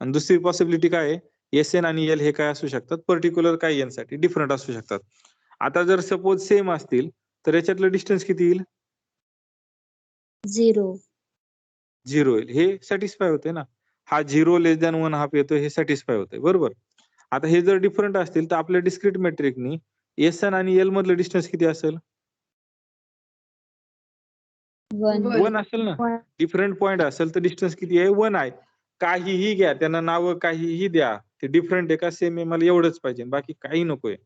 आणि दुसरी पॉसिबिलिटी काय आहे? एस-एन आणि एल हे काय असू शकतात? पर्टिक्युलर काही एन साठी डिफरंट असू शकतात. आता जर सपोज सेम असतील तर याच्यातलं डिस्टन्स किती येईल? 0. 0 येईल. हे सॅटिस्फाय होते ना. हा 0 लेस दॅन 1 हाफ येतो, हे सॅटिस्फाय होते, बरोबर. आता हे जर डिफरंट असतील तर आपल्या डिस्क्रीट मेट्रिकनी एस-एन आणि एल मधलं डिस्टन्स किती असेल? 1. 1 असेल ना. डिफरंट पॉइंट असेल तर डिस्टन्स किती आहे? 1 आहे. काहीही घ्या, त्यांना नावं काहीही द्या. ते डिफरंट आहे का सेम आहे मला एवढंच पाहिजे, बाकी काही नकोय.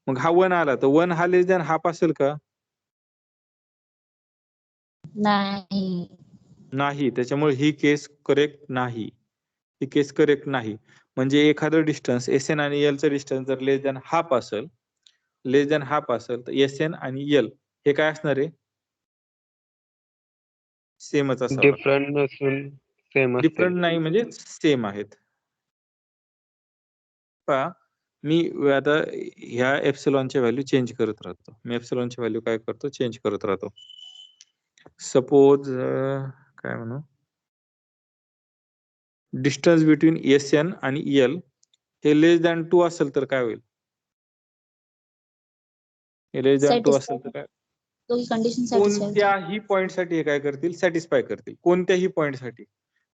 मग हा 1 आला तर 1 हा लेस दॅन हाफ असेल का? नाही. नाही. त्याच्यामुळे ही केस करेक्ट नाही. ही केस करेक्ट नाही. म्हणजे एखादं डिस्टन्स एस-एन आणि एलचं डिस्टन्स जर लेस दॅन हाफ असेल, तर एस-एन आणि एल हे काय असणार आहे? सेमच असावं लागतं. डिफरंट नसून सेम असतील. डिफरंट नाही म्हणजे सेम आहेत. पहा, मी आता ह्या एप्सिलॉनच्या व्हॅल्यू चेंज करत राहतो. मी एप्सिलॉनची व्हॅल्यू काय करतो? चेंज करत राहतो. सपोज काय म्हणू? डिस्टन्स बिटवीन एस-एन आणि एल हे लेस दॅन 2 असेल तर काय होईल? हे लेस दॅन 2 असेल तर काय? दोघी कंडिशन सॅटिस्फाय होतील. कोणत्याही पॉइंटसाठी हे काय करतील? सॅटिस्फाय करतील. कोणत्याही पॉइंटसाठी.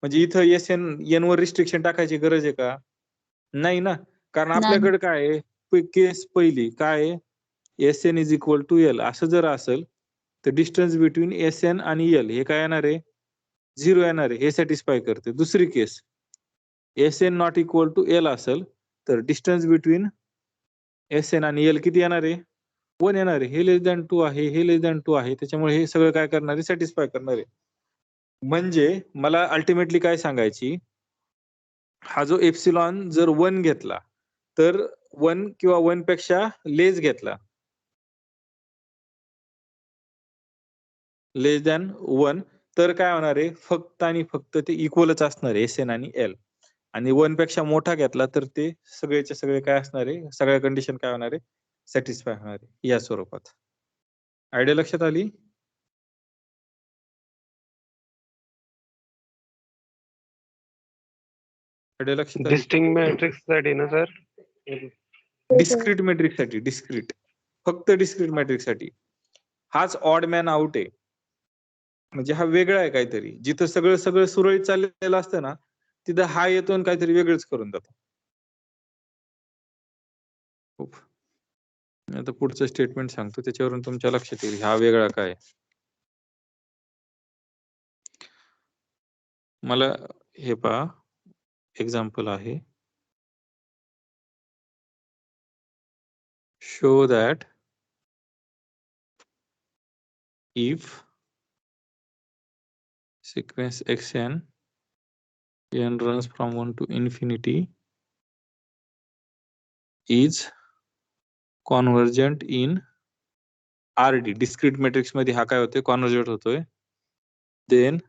म्हणजे इथं एस-एन एन वर रिस्ट्रिक्शन टाकायची गरज आहे का? नाही ना. कारण नाही. आपल्याकडे काय आहे? केस पहिली काय आहे? S N is equal to L असं जर असेल तर डिस्टन्स बिटवीन एस-एन आणि एल हे काय येणार आहे? 0 येणार आहे. हे सॅटिस्फाय करते. दुसरी case S N not equal to L असेल तर डिस्टन्स बिटवीन एस-एन आणि एल किती येणार आहे? 1 येणार आहे. हे लेस दॅन 2 आहे, हे लेस दॅन 2 आहे. त्याच्यामुळे हे सगळं काय करणार आहे? सॅटिस्फाय करणार आहे. म्हणजे मला अल्टिमेटली काय सांगायची? हा जो एप्सिलॉन जर 1 घेतला तर 1 किंवा 1 पेक्षा लेस घेतला, लेस दॅन 1 तर काय होणार आहे? फक्त आणि फक्त ते इक्वलच असणार आहे एस-एन आणि एल. आणि 1 पेक्षा मोठा घेतला तर ते सगळेचे सगळे काय असणार आहे? सगळ्या कंडिशन काय होणार आहे? सॅटिस्फाय होणार आहे या स्वरूपात. आयडिया लक्षात आली? आयडिया लक्षात आली? डिस्टिंक्ट मॅट्रिक्स साठी ना सर? डिस्क्रीट मॅट्रिक्स साठी, डिस्क्रीट, फक्त डिस्क्रीट मॅट्रिक्स साठी हाच ऑड मॅन आउट आहे. म्हणजे हा वेगळा आहे काहीतरी. जिथं सगळं सगळं सुरळीत चाललेलं असतं ना, तिथं हा येतो आणि काहीतरी वेगळंच करून जातो. खूप. आता पुढचं स्टेटमेंट सांगतो, त्याच्यावरून तुमच्या लक्षात येईल हा वेगळा काय. मला हे पहा, एक्झाम्पल आहे. Show that if sequence xn n runs from 1 to infinity is convergent in RD, discrete matrix मध्ये हा काय होतोय, कॉन्व्हर्जंट होतोय. Then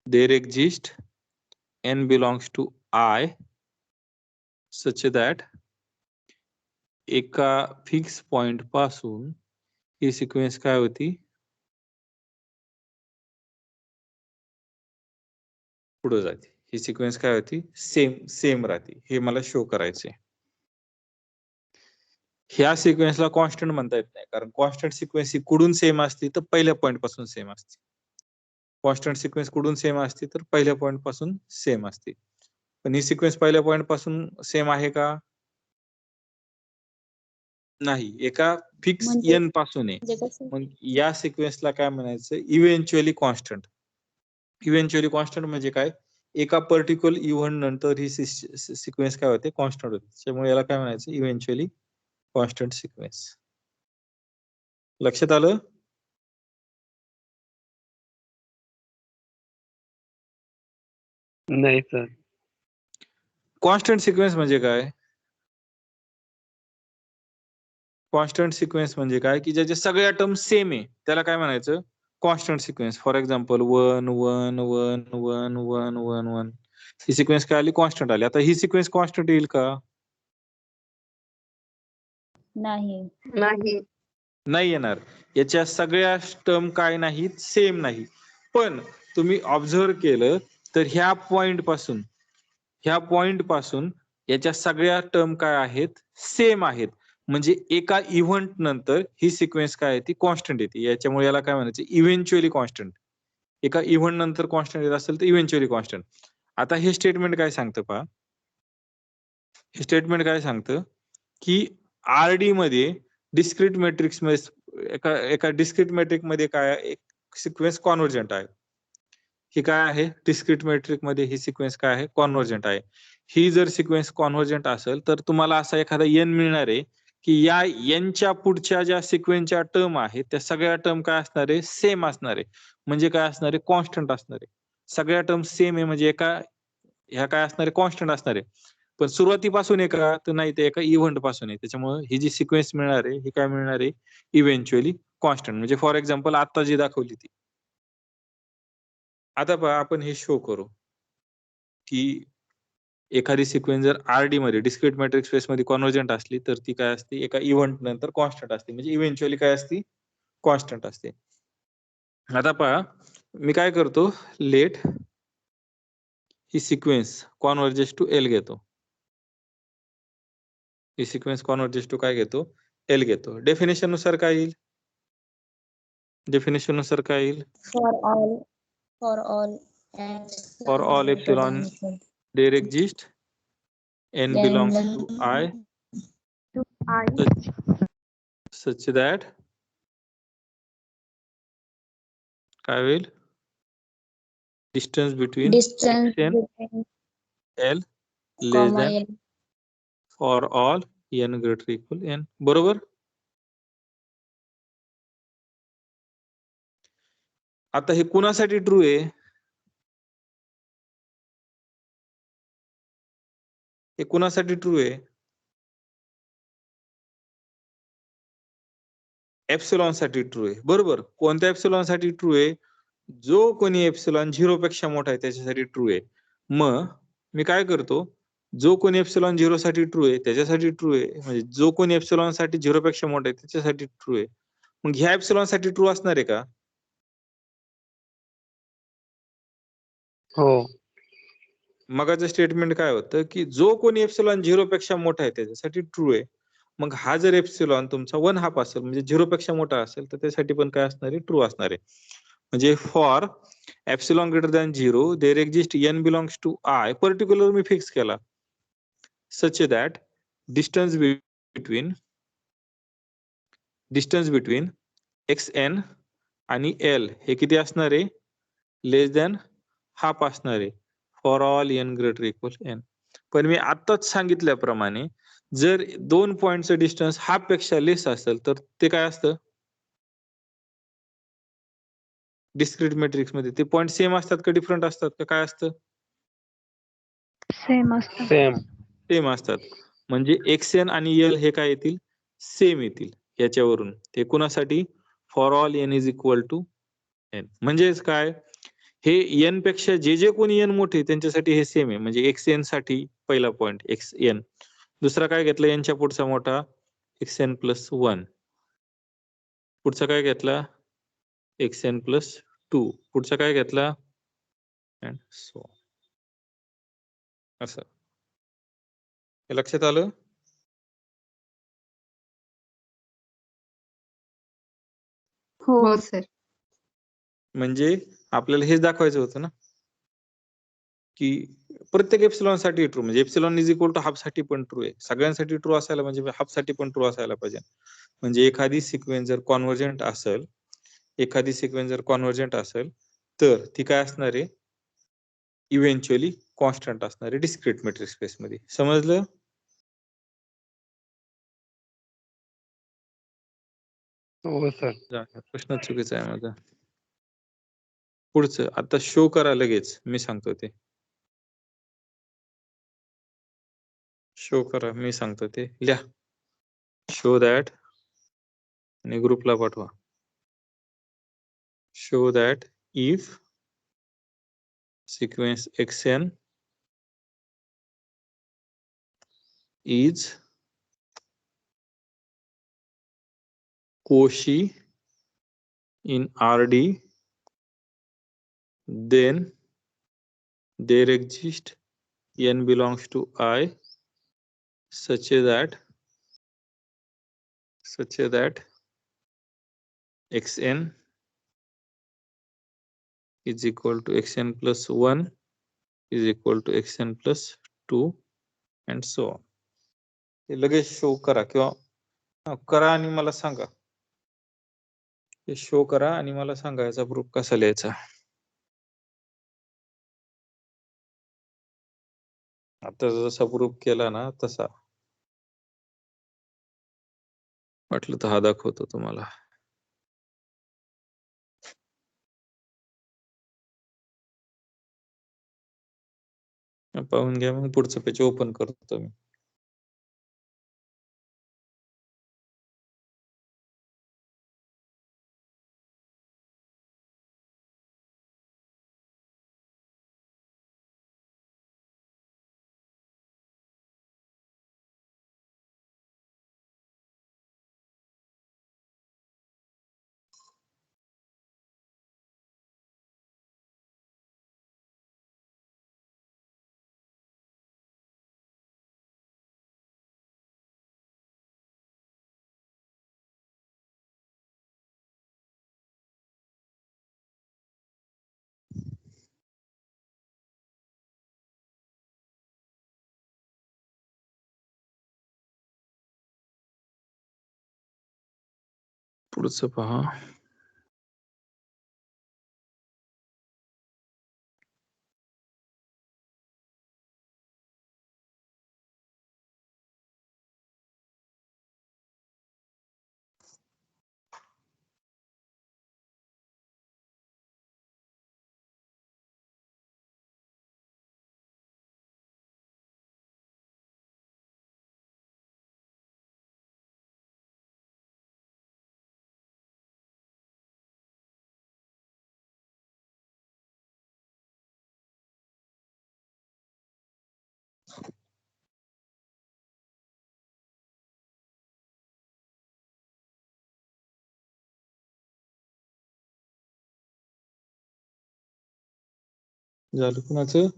there exist n belongs to I such that एका फिक्स पॉइंट पासून ही सिक्वेन्स काय होती, पुढे जाते. ही सिक्वेन्स काय होती, सेम राहते. हे मला शो करायचंय. ह्या सिक्वेन्सला कॉन्स्टंट म्हणता येत नाही, कारण कॉन्स्टंट सिक्वेन्स ही कुठून सेम असते तर पहिल्या पॉइंट पासून सेम असते. कॉन्स्टंट सिक्वेन्स कुठून सेम असते तर पहिल्या पॉइंट पासून सेम असते. पण ही सिक्वेन्स पहिल्या पॉइंट पासून सेम आहे का, नाही. एका फिक्स n पासून आहे. मग या सिक्वेन्सला काय म्हणायचं, इव्हेंच्युअली कॉन्स्टंट. इव्हेंच्युअली कॉन्स्टंट म्हणजे काय, एका पर्टिक्युलर इव्हेंट नंतर ही सिक्वेन्स काय होते, कॉन्स्टंट होते. त्यामुळे याला काय म्हणायचं, इव्हेंच्युअली कॉन्स्टंट सिक्वेन्स. लक्षात आलं. नाही सर. कॉन्स्टंट सिक्वेन्स म्हणजे काय, कॉन्स्टंट सिक्वेन्स म्हणजे काय की ज्याच्या सगळ्या टर्म सेम आहे त्याला काय म्हणायचं, constant sequence. For example 1 1 1 1 1 1 1 he sequence काय आली, कॉन्स्टंट आली. आता ही सिक्वेन्स कॉन्स्टंट येईल का, नाही. नाही येणार. याच्या सगळ्या टर्म काय नाहीत, सेम नाही. पण तुम्ही ऑब्झर्व केलं तर ह्या पॉइंट पासून याच्या सगळ्या टर्म काय आहेत, सेम आहेत. म्हणजे एका इव्हेंट नंतर ही सिक्वेन्स काय आहे, ती कॉन्स्टंट येते. याच्यामुळे याला काय म्हणायचं, इव्हेंच्युअली कॉन्स्टंट. एका इव्हेंट नंतर कॉन्स्टंट येत असेल तर इव्हेंच्युअली कॉन्स्टंट. आता हे स्टेटमेंट काय सांगतं पहा, हे स्टेटमेंट काय सांगतं की आरडी मध्ये डिस्क्रीट मॅट्रिक्स मध्ये एका डिस्क्रीट मॅट्रिक्स मध्ये काय एक सिक्वेन्स कॉन्व्हर्जंट आहे. ही काय आहे, डिस्क्रीट मॅट्रिक्स मध्ये ही सिक्वेन्स काय आहे, कॉन्व्हर्जंट आहे. ही जर सिक्वेन्स कॉन्व्हर्जंट असेल तर तुम्हाला असा एखादा n मिळणार आहे की या nच्या पुढच्या ज्या सिक्वेन्सच्या टर्म आहेत त्या सगळ्या टर्म काय असणार आहे, सेम असणार आहे. म्हणजे काय असणार आहे, कॉन्स्टंट असणार आहे. सगळ्या टर्म सेम आहे म्हणजे ह्या काय असणार आहे, कॉन्स्टंट असणार आहे. पण सुरुवातीपासून आहे का, तर नाही, ते एका इव्हेंट पासून आहे. त्याच्यामुळे ही जी सिक्वेन्स मिळणार आहे ही काय मिळणार आहे, इव्हेंच्युअली कॉन्स्टंट. म्हणजे फॉर एक्झाम्पल आता जी दाखवली ती. आता पहा आपण हे शो करू की एखादी सिक्वेन्स जर आरडी मध्ये डिस्क्रीट मॅट्रिक्स स्पेस मध्ये कॉन्व्हर्जंट असली तर ती काय असते, एका इव्हेंट नंतर कॉन्स्टंट असते. म्हणजे इव्हेंच्युअली काय असते, कॉन्स्टंट असते. आता पहा मी काय करतो, लेट ही सिक्वेन्स कॉन्व्हर्जेस टू एल घेतो. ही सिक्वेन्स कॉन्व्हर्जेस टू काय घेतो, एल घेतो. डेफिनेशन नुसार काय येईल, डेफिनेशन नुसार काय येईल, for all epsilon there exist n belongs to I such that काय होईल, distance between n l less than for all n greater equal n. बरोबर. आता हे कुणासाठी ट्रू आहे, हे कुणासाठी ट्रू आहे, एप्सिलॉन साठी ट्रू आहे. बरोबर. कोणत्या एप्सिलॉन साठी ट्रू आहे, जो कोणी एप्सिलॉन 0 पेक्षा मोठा आहे त्याच्यासाठी ट्रू आहे. मग मी काय करतो, जो कोणी एप्सिलॉन 0 साठी ट्रू आहे त्याच्यासाठी ट्रू आहे. म्हणजे जो कोणी एप्सिलॉन साठी 0 पेक्षा मोठा आहे त्याच्यासाठी ट्रू आहे. मग ह्या एप्सिलॉन साठी ट्रू असणार आहे का, हो. मगाचं स्टेटमेंट काय होतं की जो कोणी एप्सिलॉन 0 पेक्षा मोठा आहे त्याच्यासाठी ट्रू आहे. मग हा जर एप्सिलॉन तुमचा 1/2 असेल म्हणजे 0 पेक्षा मोठा असेल तर त्यासाठी पण काय असणार आहे, ट्रू असणार आहे. म्हणजे for epsilon greater than 0 there exist n belongs to I particular मी फिक्स केला such that distance between xn आणि l हे किती असणार आहे, लेस दॅन हाफ असणार आहे for all n greater equal n. पण मी आत्ताच सांगितल्याप्रमाणे जर 2 पॉइंटचं डिस्टन्स हाफ पेक्षा लेस असेल तर ते काय असतं, डिस्क्रीट मॅट्रिक्स मध्ये ते पॉइंट सेम असतात का डिफरंट असतात का काय असतं, सेम असतं. सेम. सेम असतात. म्हणजे xn आणि l हे काय येतील, सेम येतील. याच्यावरून ते कुणासाठी, for all n is equal to n. म्हणजेच काय, हे n पेक्षा जे कोणी n मोठे त्यांच्यासाठी हे सेम आहे. म्हणजे xn साठी पहिला पॉइंट xn, दुसरा काय घेतला यांच्या पुढचा मोठा xn प्लस 1, पुढचा काय घेतला xn प्लस 2, पुढचा काय घेतला अँड सो. असं हे लक्षात आलं. हो सर. म्हणजे आपल्याला हेच दाखवायचं होतं ना की प्रत्येक एप्सिलॉन साठी ट्रू, म्हणजे epsilon is equal to half साठी पण ट्रू आहे, सगळ्यांसाठी ट्रू असायला म्हणजे हाफ साठी पण ट्रू असायला पाहिजे. म्हणजे एखादी सिक्वेन्स जर कॉन्व्हर्जंट असेल तर ती काय असणार आहे, इव्हेंच्युअली कॉन्स्टंट असणार आहे डिस्क्रीट मॅट्रिक्स स्पेस मध्ये. समजलं. हो सर. प्रश्न चुकीचा आहे माझा. पुढचं आता शो करा लगेच, मी सांगतो ते शो करा, मी सांगतो ते लिहा. शो दॅट आणि ग्रुपला पाठवा. Show that if sequence xn is Cauchy in RD, then there exists n belongs to I such that xn is equal to xn plus 1 is equal to xn plus 2 and so on. हे लगेच शो करा किंवा करा आणि मला सांगा. हे शो करा आणि मला सांगा याचा प्रूफ कसा लिहायचा. आता जसा प्रूफ केला ना तसा, वाटलं तर हा दाखवतो तुम्हाला. पाहून घ्या, मग पुढचं पेज ओपन करतो मी. पुढचं पहा. झालं कुणाचं.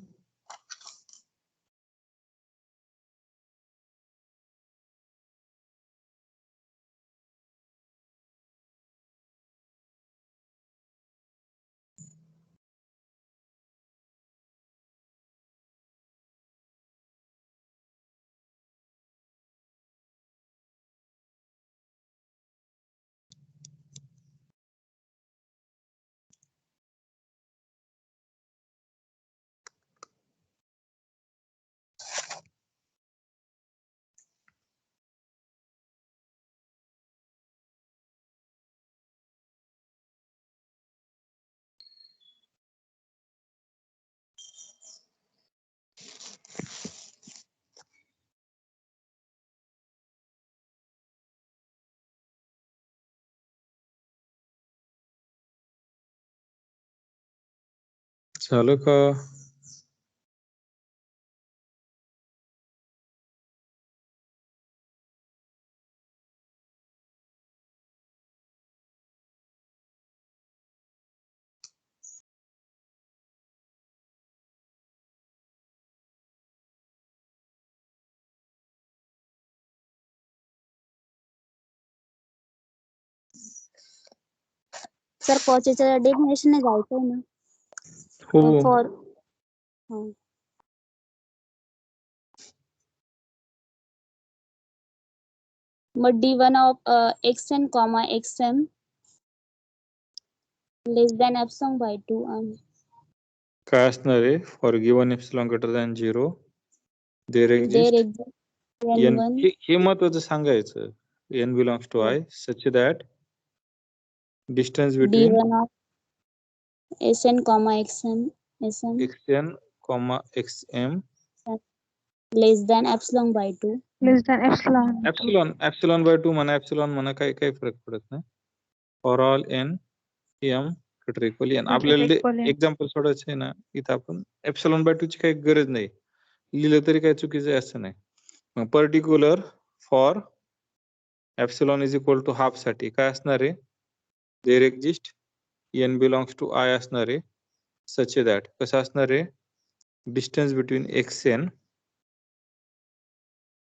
झालं का? सर कॉचीच्या डेफिनेशन ने जायचंय ना हो. फॉर मग d1 of xn comma xm less than epsilon by 2 आणि काय असणार आहे? For given epsilon greater than 0 there there exist exist n. n1 हे महत्वाचं सांगायचं. n belongs to i such that distance between d1 of sn comma xm sm xn, xm less than epsilon by 2 less than epsilon. epsilon by 2 म्हणा, epsilon म्हणा, काही फरक पडत नाही. For all n m greater equal n. आपल्याला एक्झाम्पल सोडायचं आहे ना, इथं आपण epsilon by 2 ची काही गरज नाही. लिहिलं तरी काही चुकीचं आहे असं नाही. मग particular for epsilon is equal to half साठी काय असणार आहे? There exist n belongs to i असणार आहे. सच दॅट कसं असणार आहे? डिस्टन्स बिटवीन xn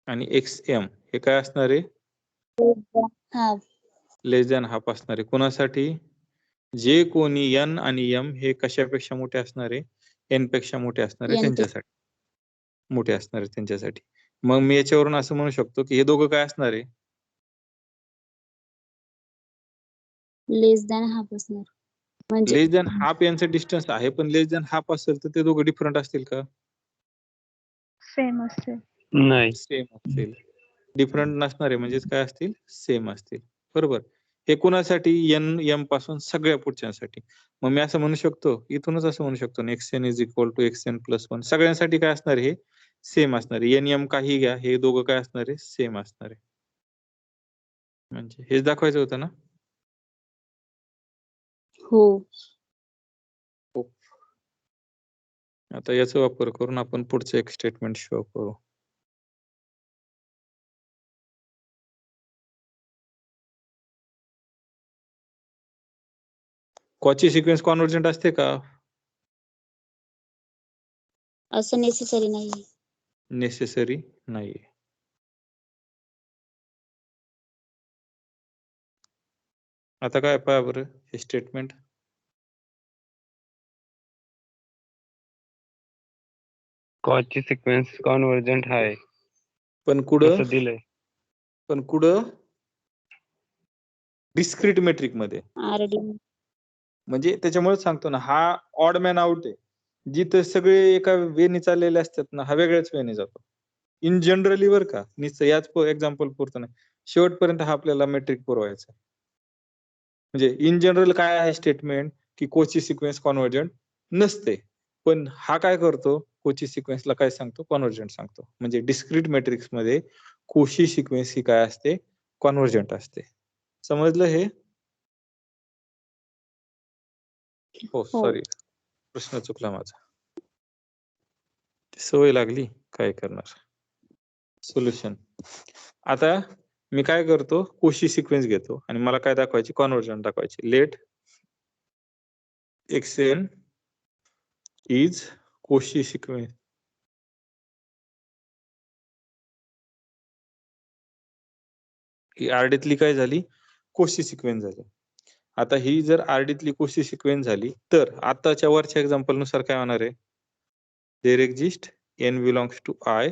आणि xm हे काय असणार आहे? हाफ लेस दॅन हाफ असणार आहे. कोणासाठी? जे कोणी n आणि m हे कशापेक्षा मोठे असणार आहे? n पेक्षा मोठे असणार आहे n त्यांच्यासाठी. मोठे असणार आहे त्यांच्यासाठी. मग मी याच्यावरून असं म्हणू शकतो की हे दोघं काय असणार आहे? लेस दॅन हाफ असणार म्हणजे लेस दॅन हाफ यांचं डिस्टन्स आहे, पण लेस दॅन हाफ असेल तर ते दोघं डिफरंट असतील का? सेम असते. नाही. सेम असतील. डिफरंट नसणार आहे म्हणजेच काय असतील? सेम असतील. बरोबर. हे कुणासाठी? n m पासून सगळ्या पुढच्यासाठी. मग मी असं म्हणू शकतो, इथूनच असं म्हणू शकतो ना, xn is equal to xn plus 1 सगळ्यांसाठी काय असणार आहे? सेम असणार आहे. n m काही घ्या, हे दोघं काय असणार आहे? सेम असणार आहे. म्हणजे हेच दाखवायचं होतं ना. हो आता याचा वापर करून आपण पुढचं एक स्टेटमेंट शो करू. कॉची सिक्वेन्स कॉन्व्हर्जंट असते का? असं नेसेसरी नाही. नेसेसरी नाही. आता काय पहा बरं हे स्टेटमेंट. कॉची सिक्वेन्स कॉन्व्हर्जंट आहे पण कुठं? असं दिलंय. पण कुठं? डिस्क्रीट मेट्रिक मध्ये. आरडी म्हणजे त्याच्यामुळे सांगतो ना, हा ऑड मॅन आउट आहे. जिथं सगळे एका वेनी चाललेले असतात ना, हा वेगळ्याच वेनी जातो. इन जनरली बर का, नुसतं याच एक्झाम्पल पुरतं नाही, शेवटपर्यंत हा आपल्याला मेट्रिक पुरवायचा. म्हणजे इन जनरल काय आहे स्टेटमेंट की कोची सिक्वेन्स कॉन्व्हर्जंट नसते, पण हा काय करतो? कोची सिक्वेन्सला काय सांगतो? कॉन्व्हर्जंट सांगतो. म्हणजे डिस्क्रीट मॅट्रिक्स मध्ये कोशी सिक्वेन्स ही काय असते? कॉन्व्हर्जंट असते. समजलं हे? हो सॉरी, प्रश्न चुकला माझा. सवय लागली, काय करणार. सोल्युशन. आता मी काय करतो? कोशी सिक्वेन्स घेतो आणि मला काय दाखवायची? कॉन्व्हर्जंट दाखवायची. Let xn is Cauchy sequence. ही आरडीतली काय झाली? कोशी सिक्वेन्स झाली. आता ही जर आरडीतली कोशी सिक्वेन्स झाली तर आताच्या वरच्या एक्झाम्पल नुसार काय होणार आहे? There exist n belongs to i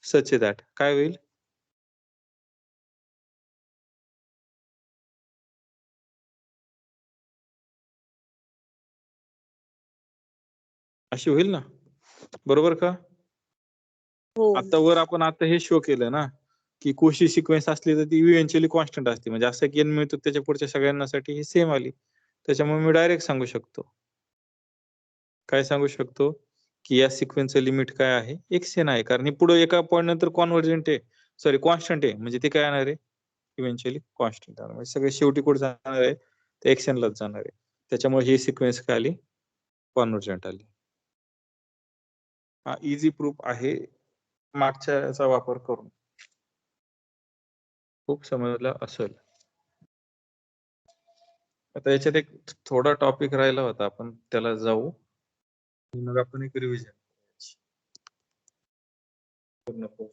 such that काय होईल? अशी होईल ना, बरोबर का? हो आता वर आपण आता हे शो केलं ना की कोशी सिक्वेन्स असली तर ती इव्हेंच्युअली कॉन्स्टंट असते. म्हणजे असं की n मिळतो त्याच्या पुढच्या सगळ्यांसाठी ही सेम आली. त्याच्यामुळे मी डायरेक्ट सांगू शकतो. काय सांगू शकतो? की या सिक्वेन्सचं लिमिट काय आहे? xn आहे. कारण हे पुढे एका पॉइंट नंतर कॉन्व्हर्जंट आहे, सॉरी कॉन्स्टंट आहे, म्हणजे ते काय येणार आहे? Eventually constant. म्हणजे सगळे शेवटी कुठे जाणार आहे? ते xn लाच जाणार आहे. त्याच्यामुळे ही सिक्वेन्स काय आली? कॉन्व्हर्जंट आली. हा इझी प्रूफ आहे मागच्या याचा वापर करून. खूप समजलं असेल. आता याच्यात एक थोडा टॉपिक राहिला होता, आपण त्याला जाऊ मग आपण एक रिव्हिजन पूर्ण करू.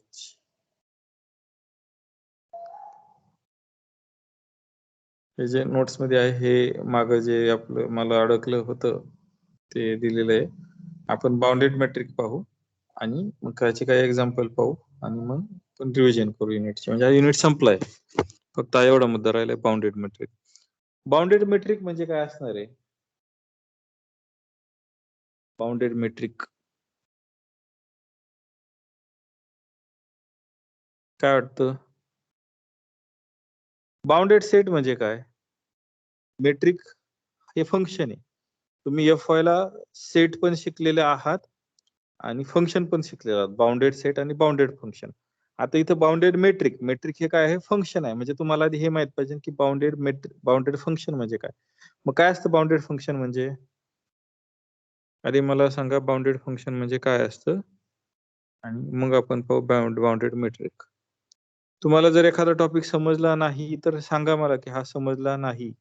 हे जे नोट्स मध्ये आहे हे माग जे आपलं मला अडकलं होतं ते दिलेलं आहे. आपण बाउंडेड मॅट्रिक पाहू आणि मग त्याचे काही एक्झाम्पल पाहू आणि मग आपण रिव्हिजन करू युनिटचे. म्हणजे हा युनिट संपलाय, फक्त हा एवढा मुद्दा राहिलाय बाउंडेड मॅट्रिक. बाउंडेड मेट्रिक म्हणजे काय असणार आहे? बाउंडेड मेट्रिक काय वाटतं? बाउंडेड सेट म्हणजे काय? मेट्रिक हे फंक्शन आहे. तुम्ही FY ला सेट पण शिकलेले आहात आणि फंक्शन पण शिकलेले आहात. बाउंडेड सेट आणि बाउंडेड फंक्शन. आता इथं बाउंडेड मेट्रिक, मेट्रिक हे काय आहे? फंक्शन आहे. म्हणजे तुम्हाला आधी हे माहित पाहिजे की बाउंडेड फंक्शन म्हणजे काय. मग काय असतं बाउंडेड फंक्शन म्हणजे? आधी मला सांगा बाउंडेड फंक्शन म्हणजे काय असतं आणि मग आपण पाहू बाउंडेड मेट्रिक. तुम्हाला जर एखादा टॉपिक समजला नाही तर सांगा मला की हा समजला नाही,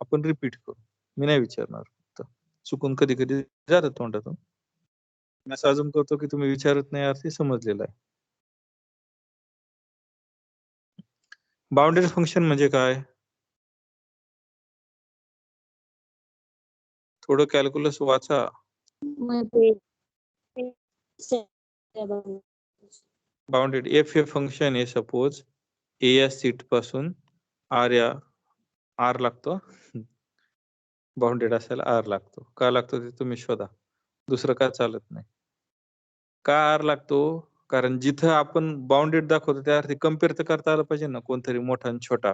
आपण रिपीट करू. मी नाही विचारणार, फक्त चुकून कधी कधी जातं तोंडातून. मी असं अजून करतो की तुम्ही विचारत नाही अर्थ समजलेला आहे. बाउंडेड फंक्शन म्हणजे काय? थोडं कॅल्क्युलस वाचा. बाउंडेड एफ हे फंक्शन आहे, सपोज ए या सीट पासून आर या आर लागतो. बाउंडेड असायला आर लागतो. का लागतो ते तुम्ही शोधा, दुसरं काय चालत नाही. का आर लागतो? कारण जिथं आपण बाउंडेड दाखवतो त्या अर्थी कम्पेअर तर करता आलं पाहिजे ना, कोणतरी मोठा आणि छोटा.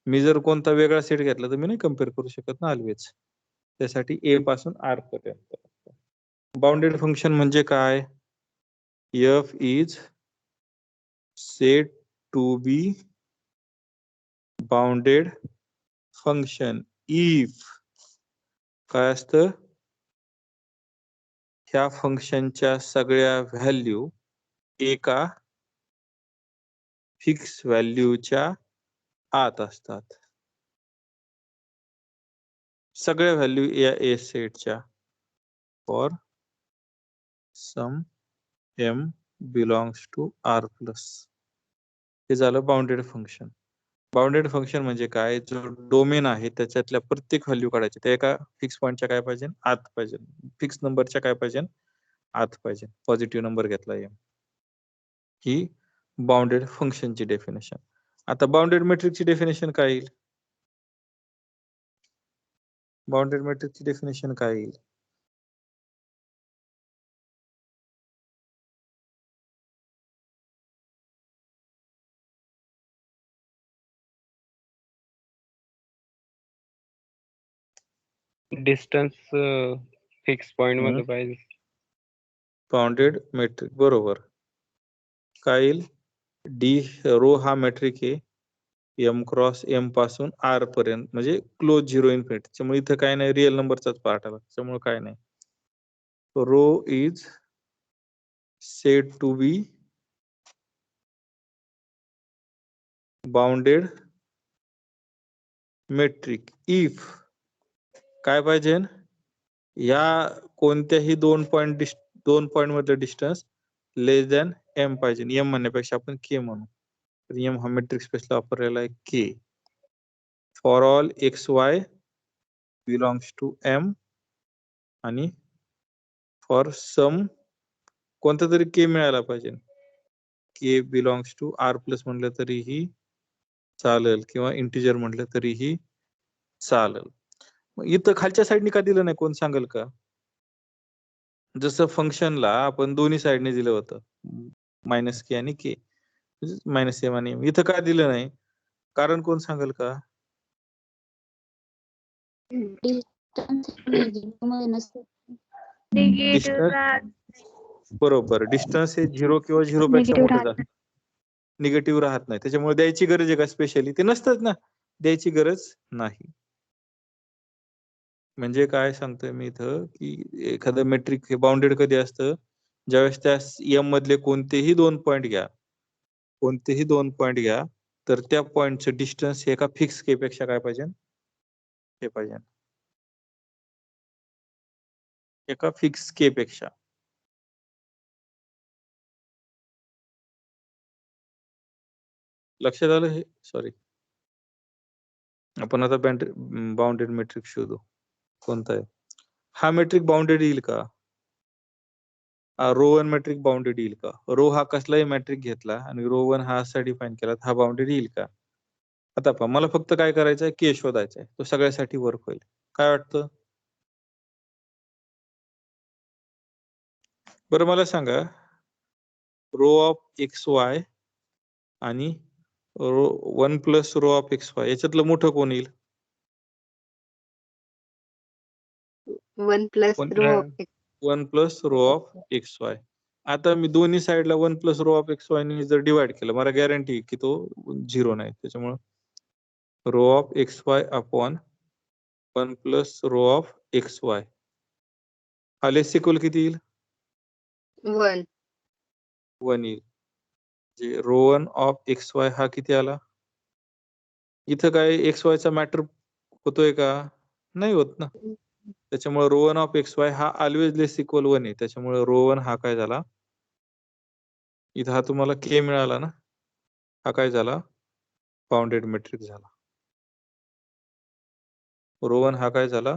मी जर कोणता वेगळा सेट घेतला तर मी नाही कम्पेअर करू शकत ना ऑलवेज. त्यासाठी ए पासून आर पर्यंत. बाउंडेड फंक्शन म्हणजे काय? F is set to be bounded function if काय असतं? ह्या फंक्शनच्या सगळ्या व्हॅल्यू एका फिक्स व्हॅल्यूच्या आत असतात. सगळ्या व्हॅल्यू या ए सेटच्या for some m belongs to r plus. हे झालं बाउंडेड फंक्शन. बाउंडेड फंक्शन म्हणजे काय? जो डोमेन आहे त्याच्यातल्या प्रत्येक व्हॅल्यू काढायची, त्या एका फिक्स पॉईंटच्या काय पाहिजे? आत पाहिजे. फिक्स नंबरच्या काय पाहिजे? आत पाहिजे. पॉझिटिव्ह नंबर घेतला m. ही बाउंडेड फंक्शनची डेफिनेशन. आता बाउंडेड मॅट्रिकची डेफिनेशन काय येईल? बाउंडेड मॅट्रिकची डेफिनेशन काय येईल? डिस्टन्स फिक्स पॉइंट मध्ये पाहिजे. बाउंडेड मॅट्रिक बरोबर. काय येईल? डी रो हा मॅट्रिक आहे m क्रॉस m पासून r पर्यंत, म्हणजे क्लोज झिरो इन्फिनिटी. त्यामुळे इथं काय नाही, रिअल नंबरचाच पार्ट आला, त्यामुळे काय नाही. Rho is set to be bounded metric if काय पाहिजे? या कोणत्याही दोन पॉइंट मध्ये डिस्टन्स लेस दॅन m पाहिजे. m म्हणण्यापेक्षा आपण k म्हणू. तर m हा मेट्रिक स्पेसला वापरलेला आहे k. For all xy belongs to m आणि फॉर सम कोणता तरी k मिळायला पाहिजे. k belongs to r plus म्हणलं तरीही चालेल किंवा इंटिजर म्हटलं तरीही चालेल. इथं खालच्या साईडने का दिलं नाही, कोण सांगेल का? जसं फंक्शनला आपण दोन्ही साईडने दिलं होतं, मायनस के आणि के, मायनस एम आणि एम. इथं का दिलं नाही? कारण कोण सांगेल का? बरोबर. डिस्टन्स हे 0 किंवा 0 पेक्षा Negative मोठं राहत जास्त निगेटिव्ह राहत नाही. त्याच्यामुळे द्यायची गरज आहे का स्पेशली? ते नसतंच ना, द्यायची गरज नाही. म्हणजे काय सांगतोय मी इथं की एखादं मेट्रिक हे बाउंडेड कधी असतं? ज्यावेळेस त्या एम मधले कोणतेही 2 पॉइंट घ्या तर त्या पॉइंटचं डिस्टन्स हे एका फिक्स के पेक्षा काय पाहिजे, हे पाहिजे एका फिक्स के पेक्षा. लक्षात आलं हे? सॉरी, आपण आता बाउंडेड मेट्रिक शोधू. कोणता आहे हा मेट्रिक? बाउंडेड येईल का? रो वन मेट्रिक बाउंडेड येईल का? रो हा कसलाही मॅट्रिक घेतला आणि रो वन हा असा डिफाईन केला, हा बाउंडेड येईल का? आता पहा, मला फक्त काय करायचंय, के शोधायचा आहे. तो सगळ्यासाठी वर्क होईल. काय वाटतं? बरं मला सांगा, रो ऑफ एक्स वाय आणि rho 1 plus rho of X Y याच्यातलं मोठं कोण येईल? 1 plus rho 1 plus rho of X Y. आता मी दोन्ही साइडला 1 plus rho of X Y ने जर डिवाइड केलं, मला गॅरंटी की तो 0 नाही. त्याच्यामुळे rho of X Y upon 1 plus rho of X Y हा लेस इक्वल किती येईल? 1 1 येईल. जे रो 1 ऑफ एक्स वाय हा किती आला? इथं काय एक्स वाय चा मॅटर होतोय का? नाही होत ना. त्याच्यामुळे रो 1 ऑफ एक्स वाय हा ऑलवेज लेस इक्वल 1 आहे. त्याच्यामुळे रो 1 हा काय झाला? इथं हा तुम्हाला के मिळाला ना, हा काय झाला? बाउंडेड मेट्रिक झाला. रो 1 हा काय झाला?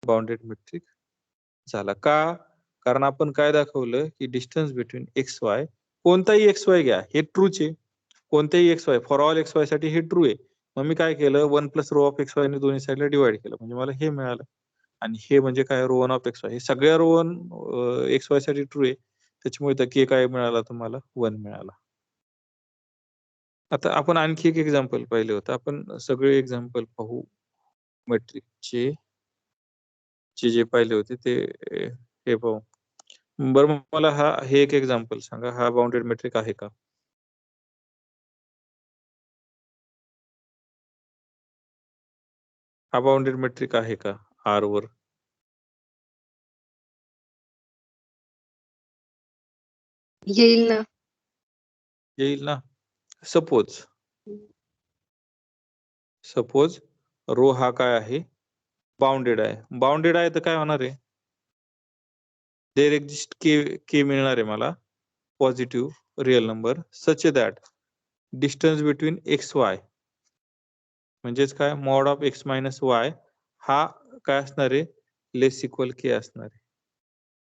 बाउंडेड मेट्रिक झाला. का? कारण आपण काय दाखवलं की डिस्टन्स बिटवीन एक्स वाय, कोणताही एक्स वाय घ्या, हे ट्रूच आहे. कोणत्याही X Y, for all X Y साठी हे ट्रू आहे. मग मी काय केलं, 1 plus rho of X Y ने दोन्ही साईडला डिवाइड केलं, म्हणजे मला हे मिळालं. आणि हे म्हणजे काय? Rho 1 of X Y. हे सगळ्या रो 1 एक्स वाय साठी ट्रू आहे. त्याच्यामुळे इथं के काय मिळाला तुम्हाला? 1 मिळाला. आता आपण आणखी एक एक्झाम्पल पाहिलं होतं. आपण सगळे एक्झाम्पल पाहू मॅट्रिकचे. जे पाहिले होते ते हे पाहू. बरं मला हे एक एक्झाम्पल सांगा, हा बाउंडेड मेट्रिक आहे का? हा बाउंडेड मेट्रिक आहे का आर वर? येईल ना. येईल ना. सपोज रो हा काय आहे? बाउंडेड आहे. बाउंडेड आहे तर काय होणार आहे? देयर एक्झिस्ट के मिळणार आहे मला, positive real number such that distance between X Y म्हणजेच काय? Mod of X minus Y हा काय असणार आहे? लेस इक्वल के असणार आहे.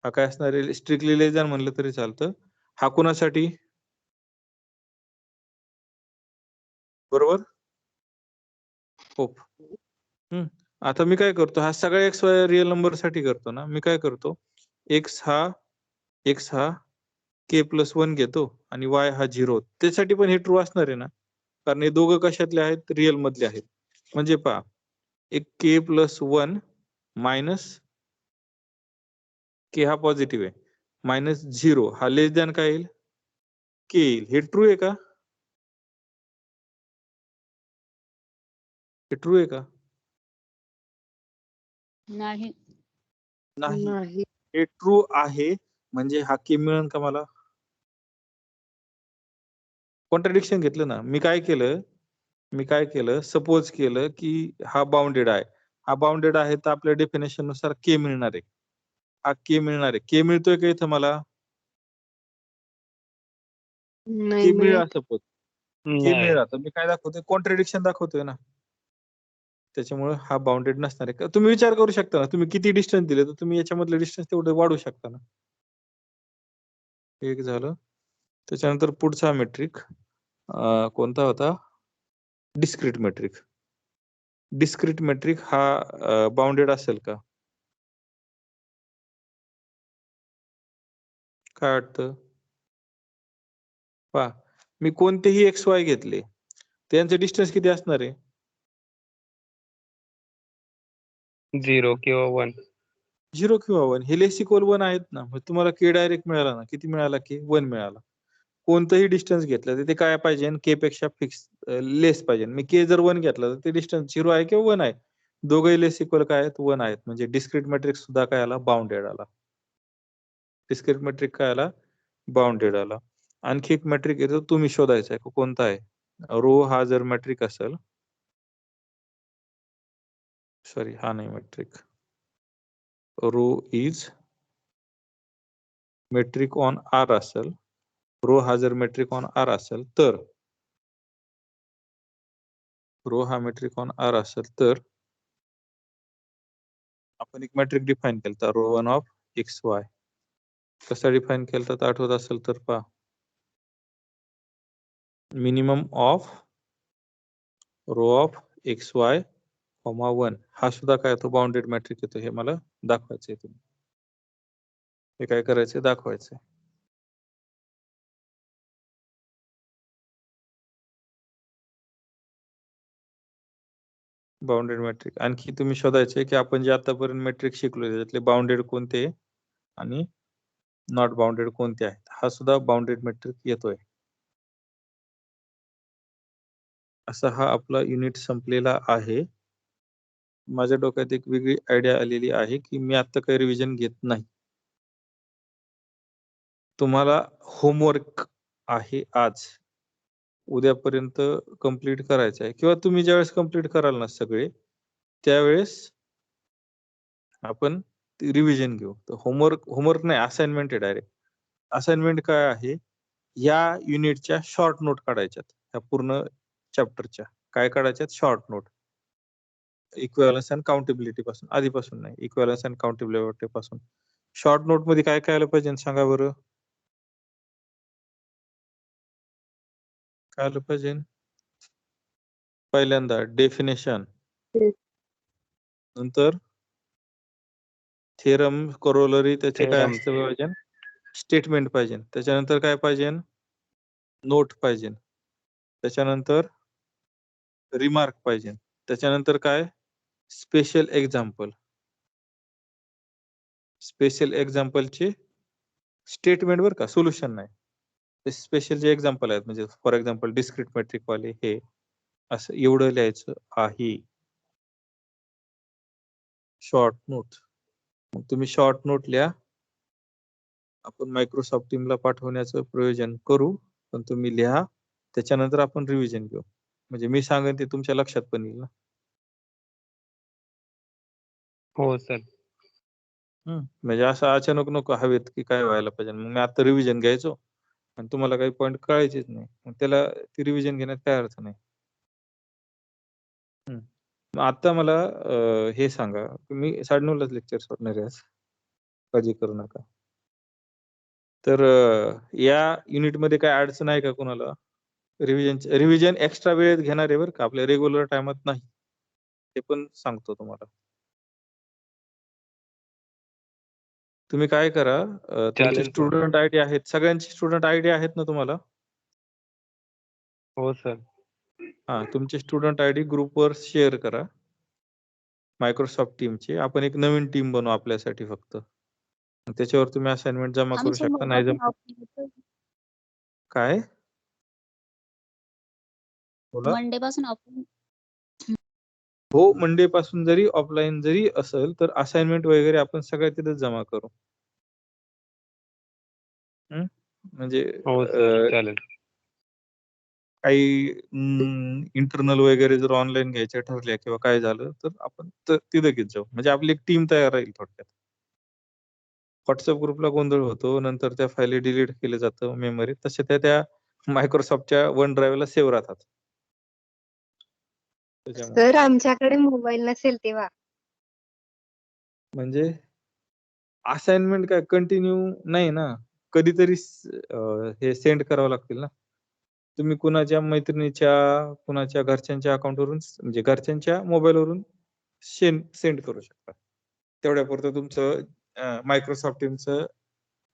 हा काय असणार आहे? स्ट्रिक्टली लेस दॅन म्हणलं तरी चालतं. हा कुणासाठी? बरोबर. होप. आता मी काय करतो, हा सगळ्या एक्स वाय रिअल नंबर साठी करतो ना. मी काय करतो, एक्स हा के प्लस 1 घेतो आणि वाय हा 0. त्यासाठी पण हे ट्रू असणार आहे ना, कारण हे दोघं कशातले आहेत? रिअल मधले आहेत. म्हणजे पहा, एक के प्लस 1 मायनस के हा पॉझिटिव्ह आहे, मायनस 0 हा लेस दॅन काय येईल? के येईल. हे ट्रू आहे का? हे ट्रू आहे का? नाही. नाही. हे ट्रू आहे म्हणजे हा के मिळेल का मला? कॉन्ट्रडिक्शन घेतलं ना. मी काय केलं, सपोज केलं की हा बाउंडेड आहे. हा बाउंडेड आहे तर आपल्या डेफिनेशन नुसार के मिळणार आहे. हा के मिळणार आहे. के मिळतोय का इथं मला? नाही के मिळा मिळत. सपोज. के मिळा तर मी काय दाखवतोय? कॉन्ट्रडिक्शन दाखवतोय ना. त्याच्यामुळे हा बाउंडेड नसणार आहे. तुम्ही विचार करू शकता ना, तुम्ही किती डिस्टन्स दिले तर तुम्ही याच्यामधलं डिस्टन्स तेवढं वाढवू शकता ना. एक झालं. त्याच्यानंतर पुढचा मेट्रिक कोणता होता? Discrete metric. डिस्क्रीट मेट्रिक हा बाउंडेड असेल का? काय वाटतं? पहा, मी कोणतेही एक्स वाय घेतले, त्यांचे डिस्टन्स किती असणार आहे? 0 किंवा 1. 0 किंवा 1. हे लेस इक्वल 1 आहेत ना. मग तुम्हाला के डायरेक्ट मिळाला ना. किती मिळाला? के 1 मिळाला. कोणतंही डिस्टन्स घेतलं तर ते काय पाहिजे? के पेक्षा फिक्स लेस पाहिजे. मी के जर 1 घेतला तर ते डिस्टन्स 0 आहे किंवा 1 आहे. दोघंही लेस इक्वल काय आहेत? 1 आहेत. म्हणजे डिस्क्रीट मॅट्रिक्स सुद्धा काय आला? बाउंडेड आला. डिस्क्रिट मेट्रिक काय आला? बाउंडेड आला. आणखी एक मेट्रिक येतो, तुम्ही शोधायचा आहे कोणता आहे. रो हा जर मेट्रिक असेल, सॉरी हा नाही metric, rho is metric on R असेल, रो हा जर मेट्रिक ऑन आर असेल तर, रो हा मेट्रिक ऑन आर असेल तर आपण एक मेट्रिक डिफाईन केलं, rho one of X Y. कसा डिफाईन केलं तर आठवत असेल तर पहा, minimum of rho of X Y comma 1 हा सुद्धा काय तो बाउंडेड मॅट्रिक येतो. हे मला दाखवायचं आहे. तुम्ही हे काय करायचं दाखवायचं. बाउंडेड मॅट्रिक आणखी तुम्ही शोधायचे की आपण जे आतापर्यंत मॅट्रिक शिकलो त्यातले बाउंडेड कोणते आणि नॉट बाउंडेड कोणते आहेत. हा सुद्धा बाउंडेड मॅट्रिक येतोय. असा हा आपला युनिट संपलेला आहे. माझ्या डोक्यात एक वेगळी आयडिया आलेली आहे की मी आता काही रिव्हिजन घेत नाही. तुम्हाला होमवर्क आहे आज, उद्यापर्यंत कंप्लीट करायचं आहे किंवा तुम्ही ज्यावेळेस कंप्लीट कराल ना सगळे त्यावेळेस आपण रिव्हिजन घेऊ. तर होमवर्क नाही, असाइनमेंट आहे डायरेक्ट. असाइनमेंट काय आहे, या युनिटच्या शॉर्ट नोट काढायच्यात. या पूर्ण चॅप्टरच्या काय काढायच्यात? Short note. Equivalence and countability पासून, आधीपासून नाही, इक्विव्हॅलन्स अँड काउंटेबिलिटी पासून. शॉर्ट नोट मध्ये काय काय आलं पाहिजे सांगा बरं. काय आलं पाहिजे? पहिल्यांदा डेफिनेशन, नंतर थेरम, कोरोलरी, त्याचे काय Theorem. असतं पाहिजे? स्टेटमेंट पाहिजे. त्याच्यानंतर काय पाहिजे? नोट पाहिजे. त्याच्यानंतर रिमार्क पाहिजे. त्याच्यानंतर काय? Special example. स्पेशल एक्झाम्पलचे स्टेटमेंट वर का, सोल्युशन नाही. ते स्पेशल जे एक्झाम्पल आहेत म्हणजे फॉर एक्झाम्पल डिस्क्रिट मॅट्रिक वाले हे असं एवढं लिहायचं आहे. Short note. मग तुम्ही शॉर्ट नोट लिहा. आपण मायक्रोसॉफ्ट टीमला पाठवण्याचं प्रयोजन करू, पण तुम्ही लिहा. त्याच्यानंतर आपण रिव्हिजन घेऊ. म्हणजे मी सांगेन ते तुमच्या लक्षात पण येईल ना. हो सर. म्हणजे असं अचानक नको हवेत की काय व्हायला पाहिजे. मग मी आता रिव्हिजन घ्यायचो आणि तुम्हाला काही पॉईंट कळायचेच नाही. मग त्याला ती रिव्हिजन घेण्यात काय अर्थ नाही. मग आता मला हे सांगा, तुम्ही 9:30लाच लेक्चर सोडणार आहे आज, काळजी करू नका. तर या युनिट मध्ये काय अडचण आहे का कोणाला? रिव्हिजन एक्स्ट्रा वेळेत घेणार आहे बरं का, आपल्या रेग्युलर टाइमात नाही. ते पण सांगतो तुम्हाला. तुम्ही काय करा, तुमचे चालेल सर. स्टुडंट आयडी आहेत, सगळ्यांचे स्टुडंट आयडी आहेत ना तुम्हाला? हो सर. हा, तुमचे स्टुडंट आयडी ग्रुपवर शेअर करा मायक्रोसॉफ्ट टीमचे. आपण एक नवीन टीम बनवू आपल्यासाठी फक्त. त्याच्यावर तुम्ही असाइनमेंट जमा करू आमचे शकता. नाही मोबाईल जम काय बोला. मंडे पासून ऑफलाईन. हो, मंडे पासून जरी ऑफलाईन जरी असेल तर असाइनमेंट वगैरे आपण सगळ्या तिथेच जमा करू. म्हणजे हो सर. चालेल. काही इंटरनल वगैरे जर ऑनलाईन घ्यायच्या ठरल्या किंवा काय झालं तर आपण तिथं घेत जाऊ. म्हणजे आपली एक टीम तयार राहील थोडक्यात. व्हॉट्सअप ग्रुपला गोंधळ होतो, नंतर त्या फायली डिलीट केल्या जातं मेमरीत. तसे त्या मायक्रोसॉफ्टच्या वन ड्राईव्हला सेव्ह राहतात. त्याच्यामुळे सर आमच्याकडे मोबाईल नसेल तेव्हा. म्हणजे असाइनमेंट काय कंटिन्यू नाही ना, कधीतरी हे सेंड करावं लागतील ना. तुम्ही कुणाच्या मैत्रिणीच्या, कुणाच्या घरच्यांच्या अकाउंटवरून म्हणजे घरच्यांच्या मोबाईलवरून सेंड करू शकता. तेवढ्यापुरतं तुमचं मायक्रोसॉफ्ट टीमचं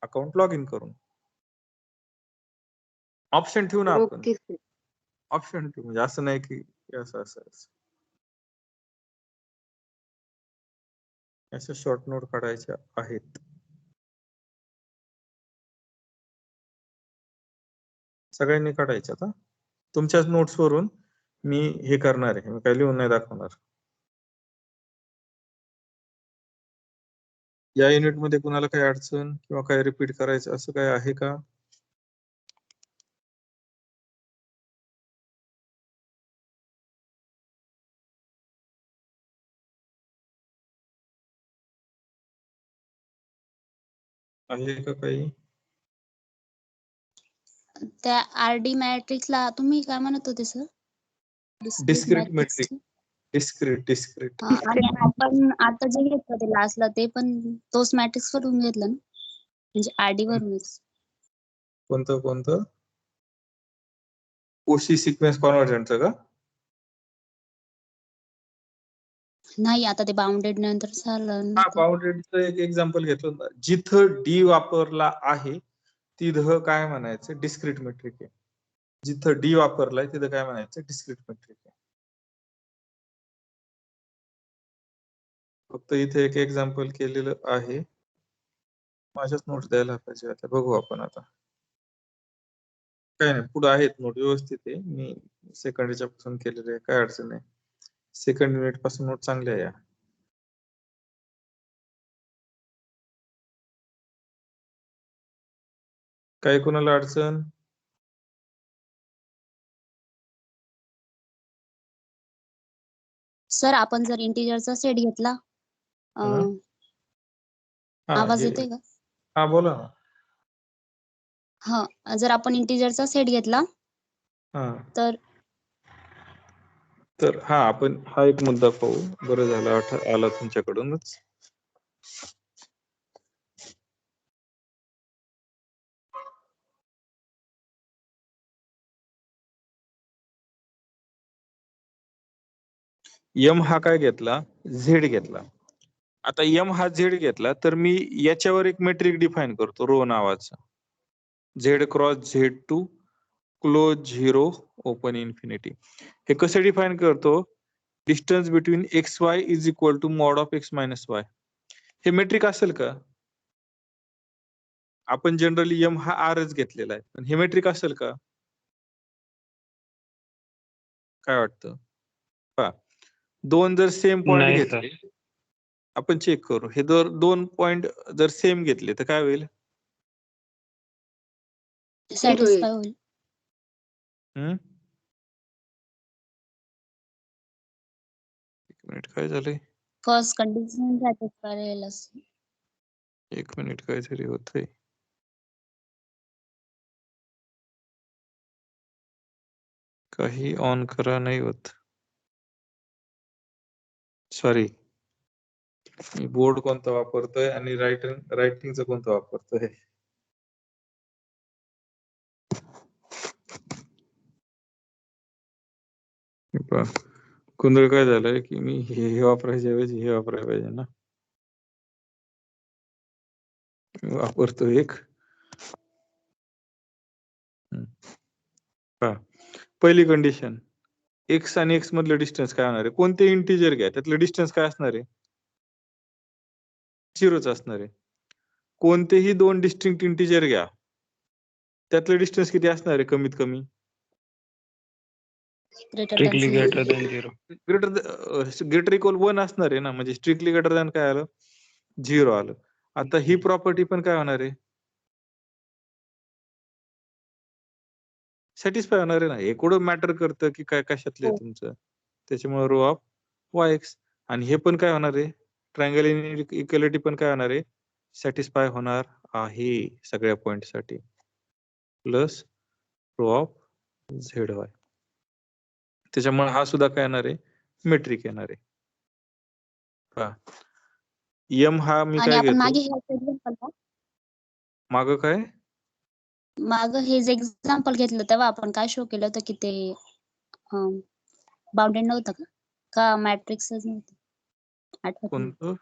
अकाउंट लॉग इन करून. ऑप्शन ठेवू ना आपण. Okay sir. ऑप्शन ठेवू, म्हणजे असं नाही की असं असं असं शॉर्ट नोट काढायच्या आहेत. सगळ्यांनी काढायच्या. आता तुमच्याच नोट्स वरून मी हे करणार आहे, मी काही लिहून नाही दाखवणार. या युनिट मध्ये कुणाला काही अडचण किंवा काही रिपीट करायचं असं काय आहे का? आहे का काही? त्या आरडी मॅट्रिक्सला तुम्ही काय म्हणत होते सर? Discrete matrix. डिस्क्रीट. आणि आपण आता जे घेतलं ते लास्टला ते पण तोच मॅट्रिक्स वरून घेतलं ना, म्हणजे आरडी वरूनच. कोणतं? कोशी सिक्वेन्स कॉन्व्हर्जंटचं का? नाही, आता ते बाउंडेड नंतर झालं ना हा, ते. बाउंडेडचं एक एक्झाम्पल घेतलं होतं. जिथं डी वापरला आहे तिथं काय म्हणायचं? डिस्क्रीट मेट्रिक आहे. जिथं डी वापरलाय तिथं काय म्हणायचं? डिस्क्रीट मेट्रिक आहे. फक्त इथे एक एक्झाम्पल केलेलं आहे. माझ्याच नोट्स द्यायला पाहिजे. आता बघू आपण आता. काय नाही, पुढे आहेत नोट व्यवस्थित आहे. मी सेकंडच्या पासून केलेले आहे, काय अडचण नाही. सेकंड युनिट पासून नोट चांगल्या आहे. काय कोणाला अडचण? सर आपण जर इंटिजरचा सेट घेतला, आवाज येतोय का? हा, बोला ना. हा, जर आपण इंटिजरचा सेट घेतला तर हा, आपण हा एक मुद्दा पाहू. बरं झालं आला तुमच्याकडूनच. एम हा काय घेतला? झेड घेतला. आता एम हा झेड घेतला तर मी याच्यावर एक मेट्रिक डिफाईन करतो, रो नावाचं. Z cross Z to close 0 open infinity. हे कसं डिफाईन करतो? Distance between X Y is equal to mod of X minus Y. हे मेट्रिक असेल का? आपण जनरली एम हा आरच घेतलेला आहे, पण हे मेट्रिक असेल का? काय वाटतं? पहा, दोन जर सेम पॉइंट नाही घेतले, आपण चेक करू. हे जर दोन पॉइंट जर सेम घेतले तर काय होईल? सॅटिस्फाय होईल. एक मिनिट, काय झालंय? फर्स्ट कंडिशन सॅटिस्फाय होईल असं. एक मिनिट, काहीतरी होतंय. काही ऑन करा, नाही होत. सॉरी, मी बोर्ड कोणता वापरतोय आणि रायटिंगचं कोणतं वापरतोय. कुंदळ काय झालंय की मी हे वापरायच्या ऐवजी हे वापरायला पाहिजे ना. मी वापरतो एक. पहिली कंडिशन, एक्स आणि एक्स मधलं डिस्टन्स काय होणार आहे? कोणते इंटिजर घ्या, त्यातलं डिस्टन्स काय असणार आहे? 0च असणार आहे. कोणतेही दोन डिस्टिंक्ट इंटिजर घ्या, त्यातलं डिस्टन्स किती असणार आहे? कमीत कमी strictly greater than 0. Greater equal 1 असणार आहे ना, म्हणजे स्ट्रिक्टली ग्रेटर दॅन काय आलं? 0 आलं. आता ही प्रॉपर्टी पण काय होणार आहे? सॅटिस्फाय होणार आहे ना. हे कुठं मॅटर करतं की काय कशातलं आहे तुमचं? त्याच्यामुळे रो ऑफ वाय एक्स. आणि हे पण काय होणार आहे? ट्रायंगल इक्वालिटी पण काय होणार आहे? सॅटिस्फाय होणार आहे सगळ्या पॉइंट साठी. Plus rho of Z Y. त्याच्यामुळे हा सुद्धा काय येणार आहे? मेट्रिक येणार आहे. एम हा मी काय घेतो? माग काय? माग हे जे एक्झाम्पल घेतलं तेव्हा आपण काय शो केलं होतं की ते बाउंडेड नव्हतं का मॅट्रिक्सच नव्हतं? आठवत नाही. कोणतं?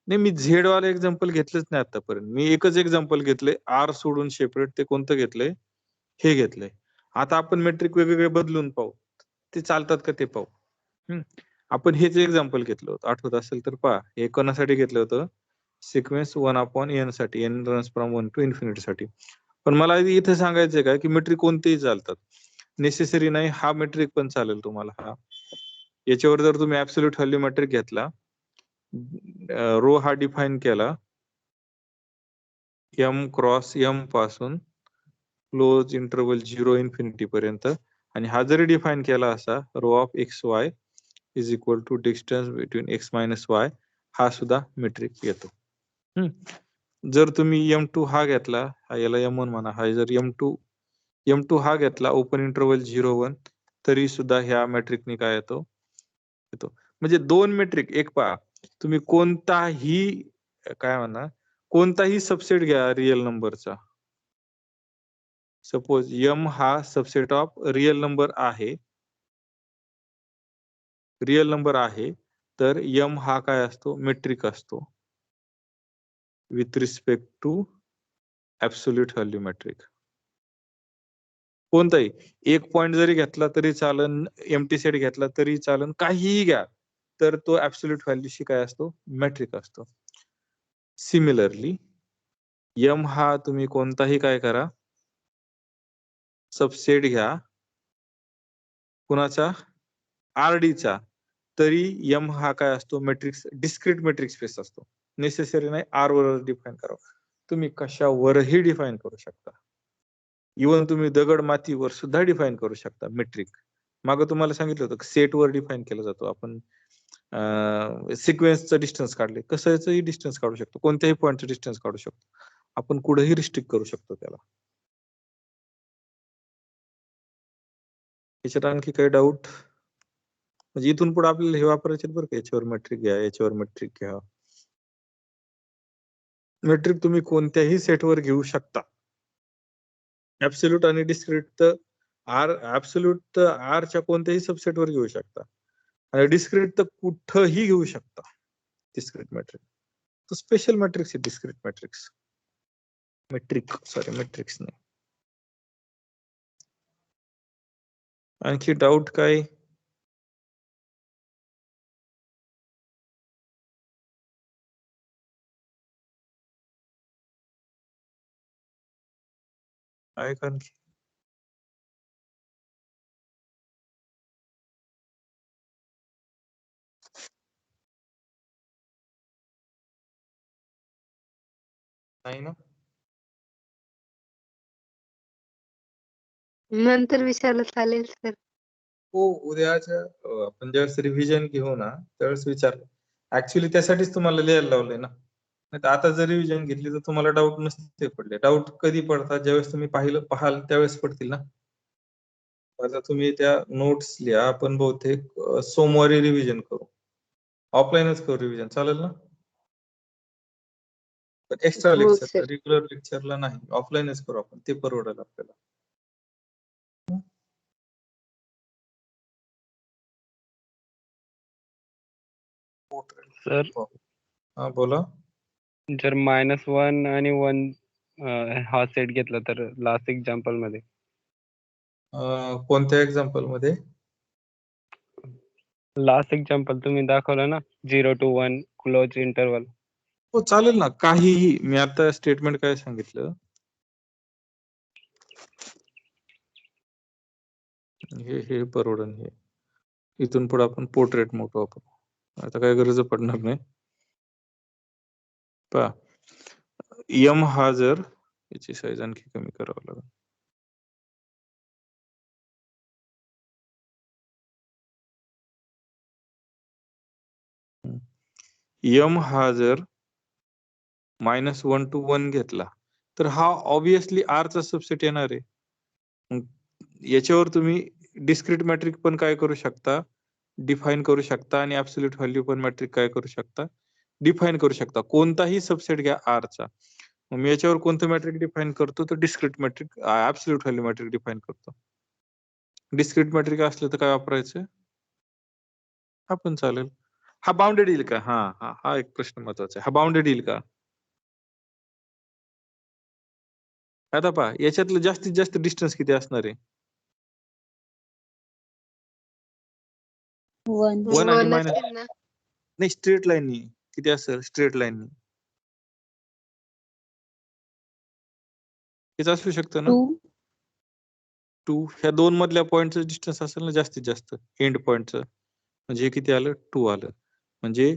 नाही, मी झेड वाला एक्झाम्पल घेतलंच नाही आतापर्यंत. मी एकच एक्झाम्पल घेतलंय, आर सोडून सेपरेट. ते कोणतं घेतलंय? हे घेतलंय. आता आपण मेट्रिक वेगवेगळे बदलून पाहू, ते चालतात का ते पाहू. आपण हेच एक्झाम्पल घेतलं होतं, आठवत असेल तर पहा. हे कोणासाठी घेतलं होतं? सिक्वेन्स 1/n साठी, n runs from 1 to infinity साठी. पण मला इथे सांगायचंय का की मेट्रिक कोणतेही चालतात, नेसेसरी नाही. हा मेट्रिक पण चालेल तुम्हाला. हा याच्यावर जर तुम्ही ऍब्सोल्यूट व्हॅल्यू मेट्रिक घेतला, रो हा डिफाईन केला एम क्रॉस एम पासून क्लोज इंटरवल 0 इन्फिनिटी पर्यंत, आणि हा जरी डिफाईन केला असा rho of X Y is equal to distance between X minus Y, हा सुद्धा मेट्रिक येतो. जर तुम्ही M2 हा घेतला, हा याला M1 म्हणा, हा जर M2 हा घेतला ओपन इंटरवल 0-1, तरी सुद्धा ह्या मेट्रिकने काय येतो. म्हणजे दोन मेट्रिक, एक पहा तुम्ही कोणताही काय म्हणा कोणताही सबसेट घ्या रिअल नंबरचा, सपोज M हा सबसेट ऑफ रिअल नंबर आहे, तर M हा काय असतो, मेट्रिक असतो with respect to absolute value metric. कोणताही एक पॉइंट जरी घेतला तरी चालन, एम्प्टी सेट घेतला तरी चालन, काहीही घ्या तर तो ऍब्सोल्यूट व्हॅल्यूशी काय असतो, मेट्रिक असतो. सिमिलरली M हा तुम्ही कोणताही काय करा सबसेट घ्या कुणाचा, RD चा, तरी M हा काय असतो, मॅट्रिक्स डिस्क्रीट मॅट्रिक्स स्पेस असतो. नेसेसरी नाही R वर डिफाईन करावं, तुम्ही कशावरही डिफाईन करू शकता. इवन तुम्ही दगड मातीवर सुद्धा डिफाईन करू शकता मेट्रिक. मागं तुम्हाला सांगितलं होतं सेट वर डिफाईन केला जातो. आपण सिक्वेन्सचं डिस्टन्स काढले, कशाचंही डिस्टन्स काढू शकतो, कोणत्याही पॉईंटचं डिस्टन्स काढू शकतो आपण, कुठेही रिस्ट्रिक्ट करू शकतो त्याला. याच्यात आणखी काही डाऊट? म्हणजे इथून पुढे आपल्याला हे वापरायचे बरं का, याच्यावर मेट्रिक घ्या, याच्यावर मेट्रिक घ्या. मेट्रिक तुम्ही कोणत्याही सेटवर घेऊ शकता, ऍब्सोल्यूट आणि डिस्क्रीट तर ऍब्सोल्यूट तर R च्या कोणत्याही सबसेटवर घेऊ शकता, आणि डिस्क्रीट तर कुठंही घेऊ शकता. डिस्क्रीट मॅट्रिक तो स्पेशल मॅट्रिक्स आहे, डिस्क्रीट मॅट्रिक्स मॅट्रिक्स नाही. आणखी डाऊट काय? आहे का आणखी? नाही ना? नंतर विचारलं चालेल सर. हो, उद्याच्या आपण ज्यावेळेस रिव्हिजन घेऊ ना त्यावेळेस विचार. ऍक्च्युली त्यासाठीच तुम्हाला लिहायला लावलंय ना. नाही तर आता जर रिव्हिजन घेतली तर तुम्हाला डाऊट नसते पडले. डाऊट कधी पडतात, ज्यावेळेस तुम्ही पाहाल त्यावेळेस पडतील ना. आता तुम्ही त्या नोट्स लिहा, आपण बहुतेक सोमवारी रिव्हिजन करू, ऑफलाईनच करू रिव्हिजन, चालेल ना? एक्स्ट्रा हो लेक्चर, सर. रेग्युलर लेक्चरला नाही, ऑफलाईनच करू आपण, ते परवडेल आपल्याला. सर हा बोला. जर -1 आणि 1 हा सेट घेतला तर लास्ट एक्झाम्पल मध्ये कोणत्या एक्झाम्पल मध्ये? लास्ट एक्झाम्पल तुम्ही दाखवलं ना, 0 to 1 क्लोज इंटरवल. हो चालेल ना, काहीही. मी आता स्टेटमेंट काय सांगितलं, हे परवडन. हे इथून पुढे आपण पोर्ट्रेट मोड वापरू, आता काय गरज पडणार नाही. पहा M हा जर, याची साईज आणखी कमी करावं लागेल. M हा जर -1 to 1 घेतला तर हा ऑब्विसली R चा सबसेट येणार आहे. याच्यावर तुम्ही डिस्क्रीट मॅट्रिक पण काय करू शकता, डिफाईन करू शकता, आणि ऍब्सोल्यूट व्हॅल्यू पण मॅट्रिक काय करू शकता, डिफाईन करू शकता. कोणताही सबसेट घ्या R चा. मग मी याच्यावर कोणतं मॅट्रिक डिफाईन करतो, तर discrete metric, absolute value metric define करतो. डिस्क्रीट मॅट्रिक असलं तर काय वापरायचं, हा पण चालेल. हा बाउंडेड येईल का? हा एक प्रश्न महत्वाचा आहे. हा बाउंडेड येईल का? आता पहा याच्यातलं जास्तीत जास्त डिस्टन्स किती असणार आहे? 1. 1 आणि वन मायनस, असेल ना. नाही स्ट्रेट लाईननी किती असेल? स्ट्रेट लाईननी हेच असू शकतं ना. 2. 2 ह्या दोन मधल्या पॉइंटचं डिस्टन्स असेल ना जास्तीत जास्त, एंड पॉइंटचं. म्हणजे हे किती आलं? 2 आलं. म्हणजे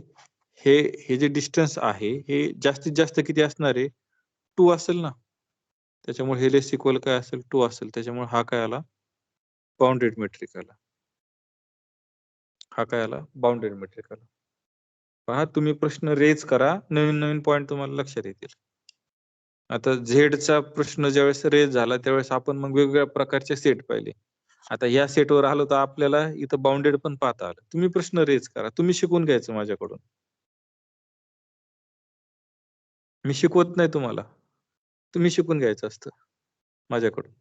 हे जे डिस्टन्स आहे हे जास्तीत जास्त किती असणार आहे? 2 असेल ना. त्याच्यामुळे हे लेस इक्वल काय असेल? 2 असेल. त्याच्यामुळे हा काय आला? बाउंडेड मेट्रिक आला. हा काय आला? बाउंडेड मेट्रिक आला. पहा तुम्ही प्रश्न रेज करा, नवीन पॉइंट तुम्हाला लक्षात येतील. आता झेडचा प्रश्न ज्यावेळेस रेज झाला त्यावेळेस आपण मग वेगवेगळ्या प्रकारचे सेट पाहिले. आता या सेटवर आलो तर आपल्याला इथं बाउंडेड पण पाहता आलं. तुम्ही प्रश्न रेज करा. तुम्ही शिकून घ्यायचं माझ्याकडून. मी शिकवत नाही तुम्हाला. तुम्ही शिकून घ्यायचं असतं माझ्याकडून.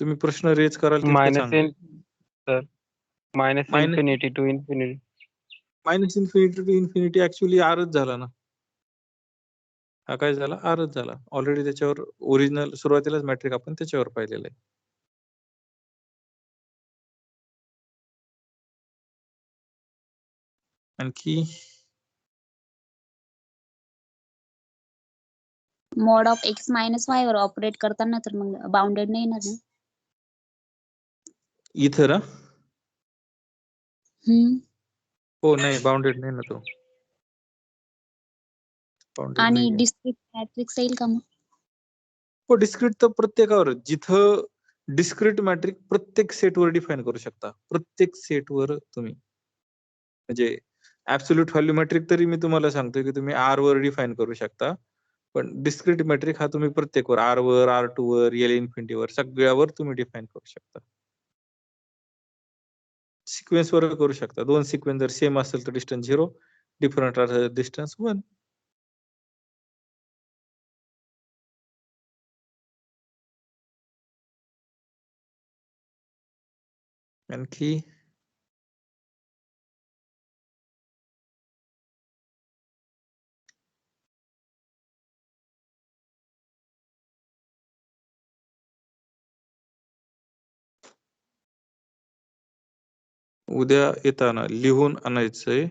तुम्ही प्रश्न रेज कराल तितकं मायनस चांगलं. Sir minus minus infinity to infinity. Minus infinity to infinity actually आरच झाला ना. हा काय झाला? आरच झाला. ऑलरेडी त्याच्यावर ओरिजिनल सुरुवातीलाच मॅट्रिक आपण त्याच्यावर पाहिलेलं आहे. आणखी mod of X minus Y वर ऑपरेट करताना तर मग बाउंडेड नाही येणार ना. इथं ना? हम्म. हो नाही बाउंडेड नाही ना तो. बाउंडेड आणि नाहीये. डिस्क्रीट मॅट्रिक्स येईल का मग? हो डिस्क्रीट तर प्रत्येकावर जिथं डिस्क्रीट मॅट्रिक प्रत्येक सेटवर डिफाईन करू शकता. प्रत्येक सेटवर तुम्ही. म्हणजे ऍब्सोल्यूट व्हॅल्यू मॅट्रिक तरी मी तुम्हाला सांगतोय की तुम्ही आर वर डिफाईन करू शकता. पण डिस्क्रीट मॅट्रिक हा तुम्ही प्रत्येकवर आर वर, R2 वर, L इन्फिनिटी वर सगळ्यावर तुम्ही डिफाईन करू शकता. सिक्वेन्स वर करू शकता. 2 सिक्वेन्स जर सेम असेल तर डिस्टन्स 0, डिफरंट असेल डिस्टन्स 1. आणखी उद्या येताना लिहून आणायचंय.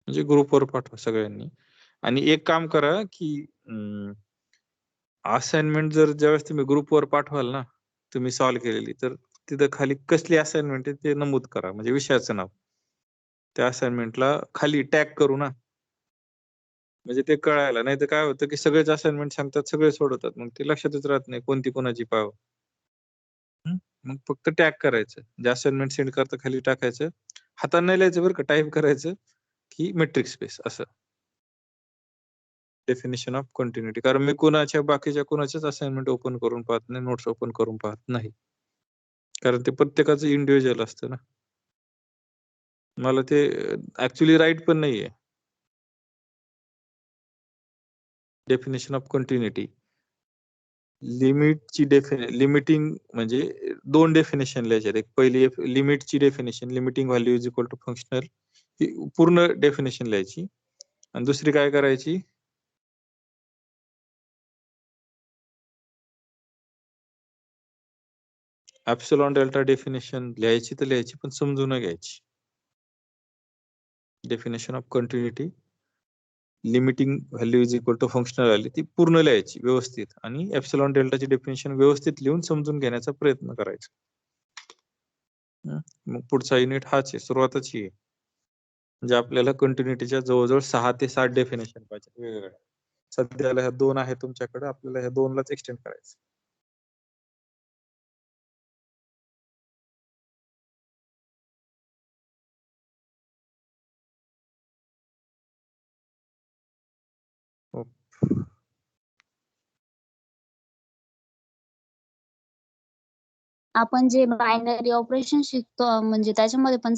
म्हणजे ग्रुपवर पाठवा सगळ्यांनी. आणि एक काम करा की असाइनमेंट जर ज्यावेळेस तुम्ही ग्रुपवर पाठवाल ना तुम्ही सॉल्व्ह केलेली तर तिथं खाली कसली असाइनमेंट आहे ते नमूद करा. म्हणजे विषयाचं नाव. त्या असाइनमेंटला खाली टॅग करू ना. म्हणजे ते कळायला. नाहीतर काय होतं की सगळेच असाइनमेंट सांगतात, सगळे सोडवतात. मग ते लक्षातच राहत नाही कोणती कोणाची पाहावं. मग फक्त टॅग करायचं. जे असाइनमेंट सेंड करता खाली टाकायचं. हाताने नाही लिहायचं बरं का, टाईप करायचं की मेट्रिक स्पेस असं. Definition of continuity. कारण मी बाकीच्या कोणाच्याच असाइनमेंट ओपन करून पाहत नाही, नोट्स ओपन करून पाहत नाही. कारण ते प्रत्येकाचं इंडिव्हिज्युअल असतं ना. मला ते ऍक्च्युली राईट पण नाहीये. Definition of continuity. लिमिटची लिमिटिंग म्हणजे 2 डेफिनेशन लिहायचे. एक पहिली लिमिटची definition, limiting value is equal to functional ही पूर्ण डेफिनेशन लिहायची. आणि दुसरी काय करायची? ऍप्सिलॉन डेल्टा डेफिनेशन लिहायची तर लिहायची पण समजून घ्यायची. Definition of continuity, limiting value is equal to functional value ती पूर्ण लिहायची व्यवस्थित आणि ऍप्सिलॉन डेल्टाची डेफिनेशन व्यवस्थित लिहून समजून घेण्याचा प्रयत्न करायचा. मग पुढचा युनिट हाच आहे, सुरुवातच ही आहे. म्हणजे आपल्याला कंटिन्युटीच्या जवळजवळ 6 ते 7 डेफिनेशन पाहिजे वेगवेगळ्या. सध्याला ह्या 2 आहे तुमच्याकडे, आपल्याला ह्या 2 लाच एक्सटेंड करायचं. हो. आपण जे बायनरी ऑपरेशन शिकतो म्हणजे त्याच्यामध्ये पण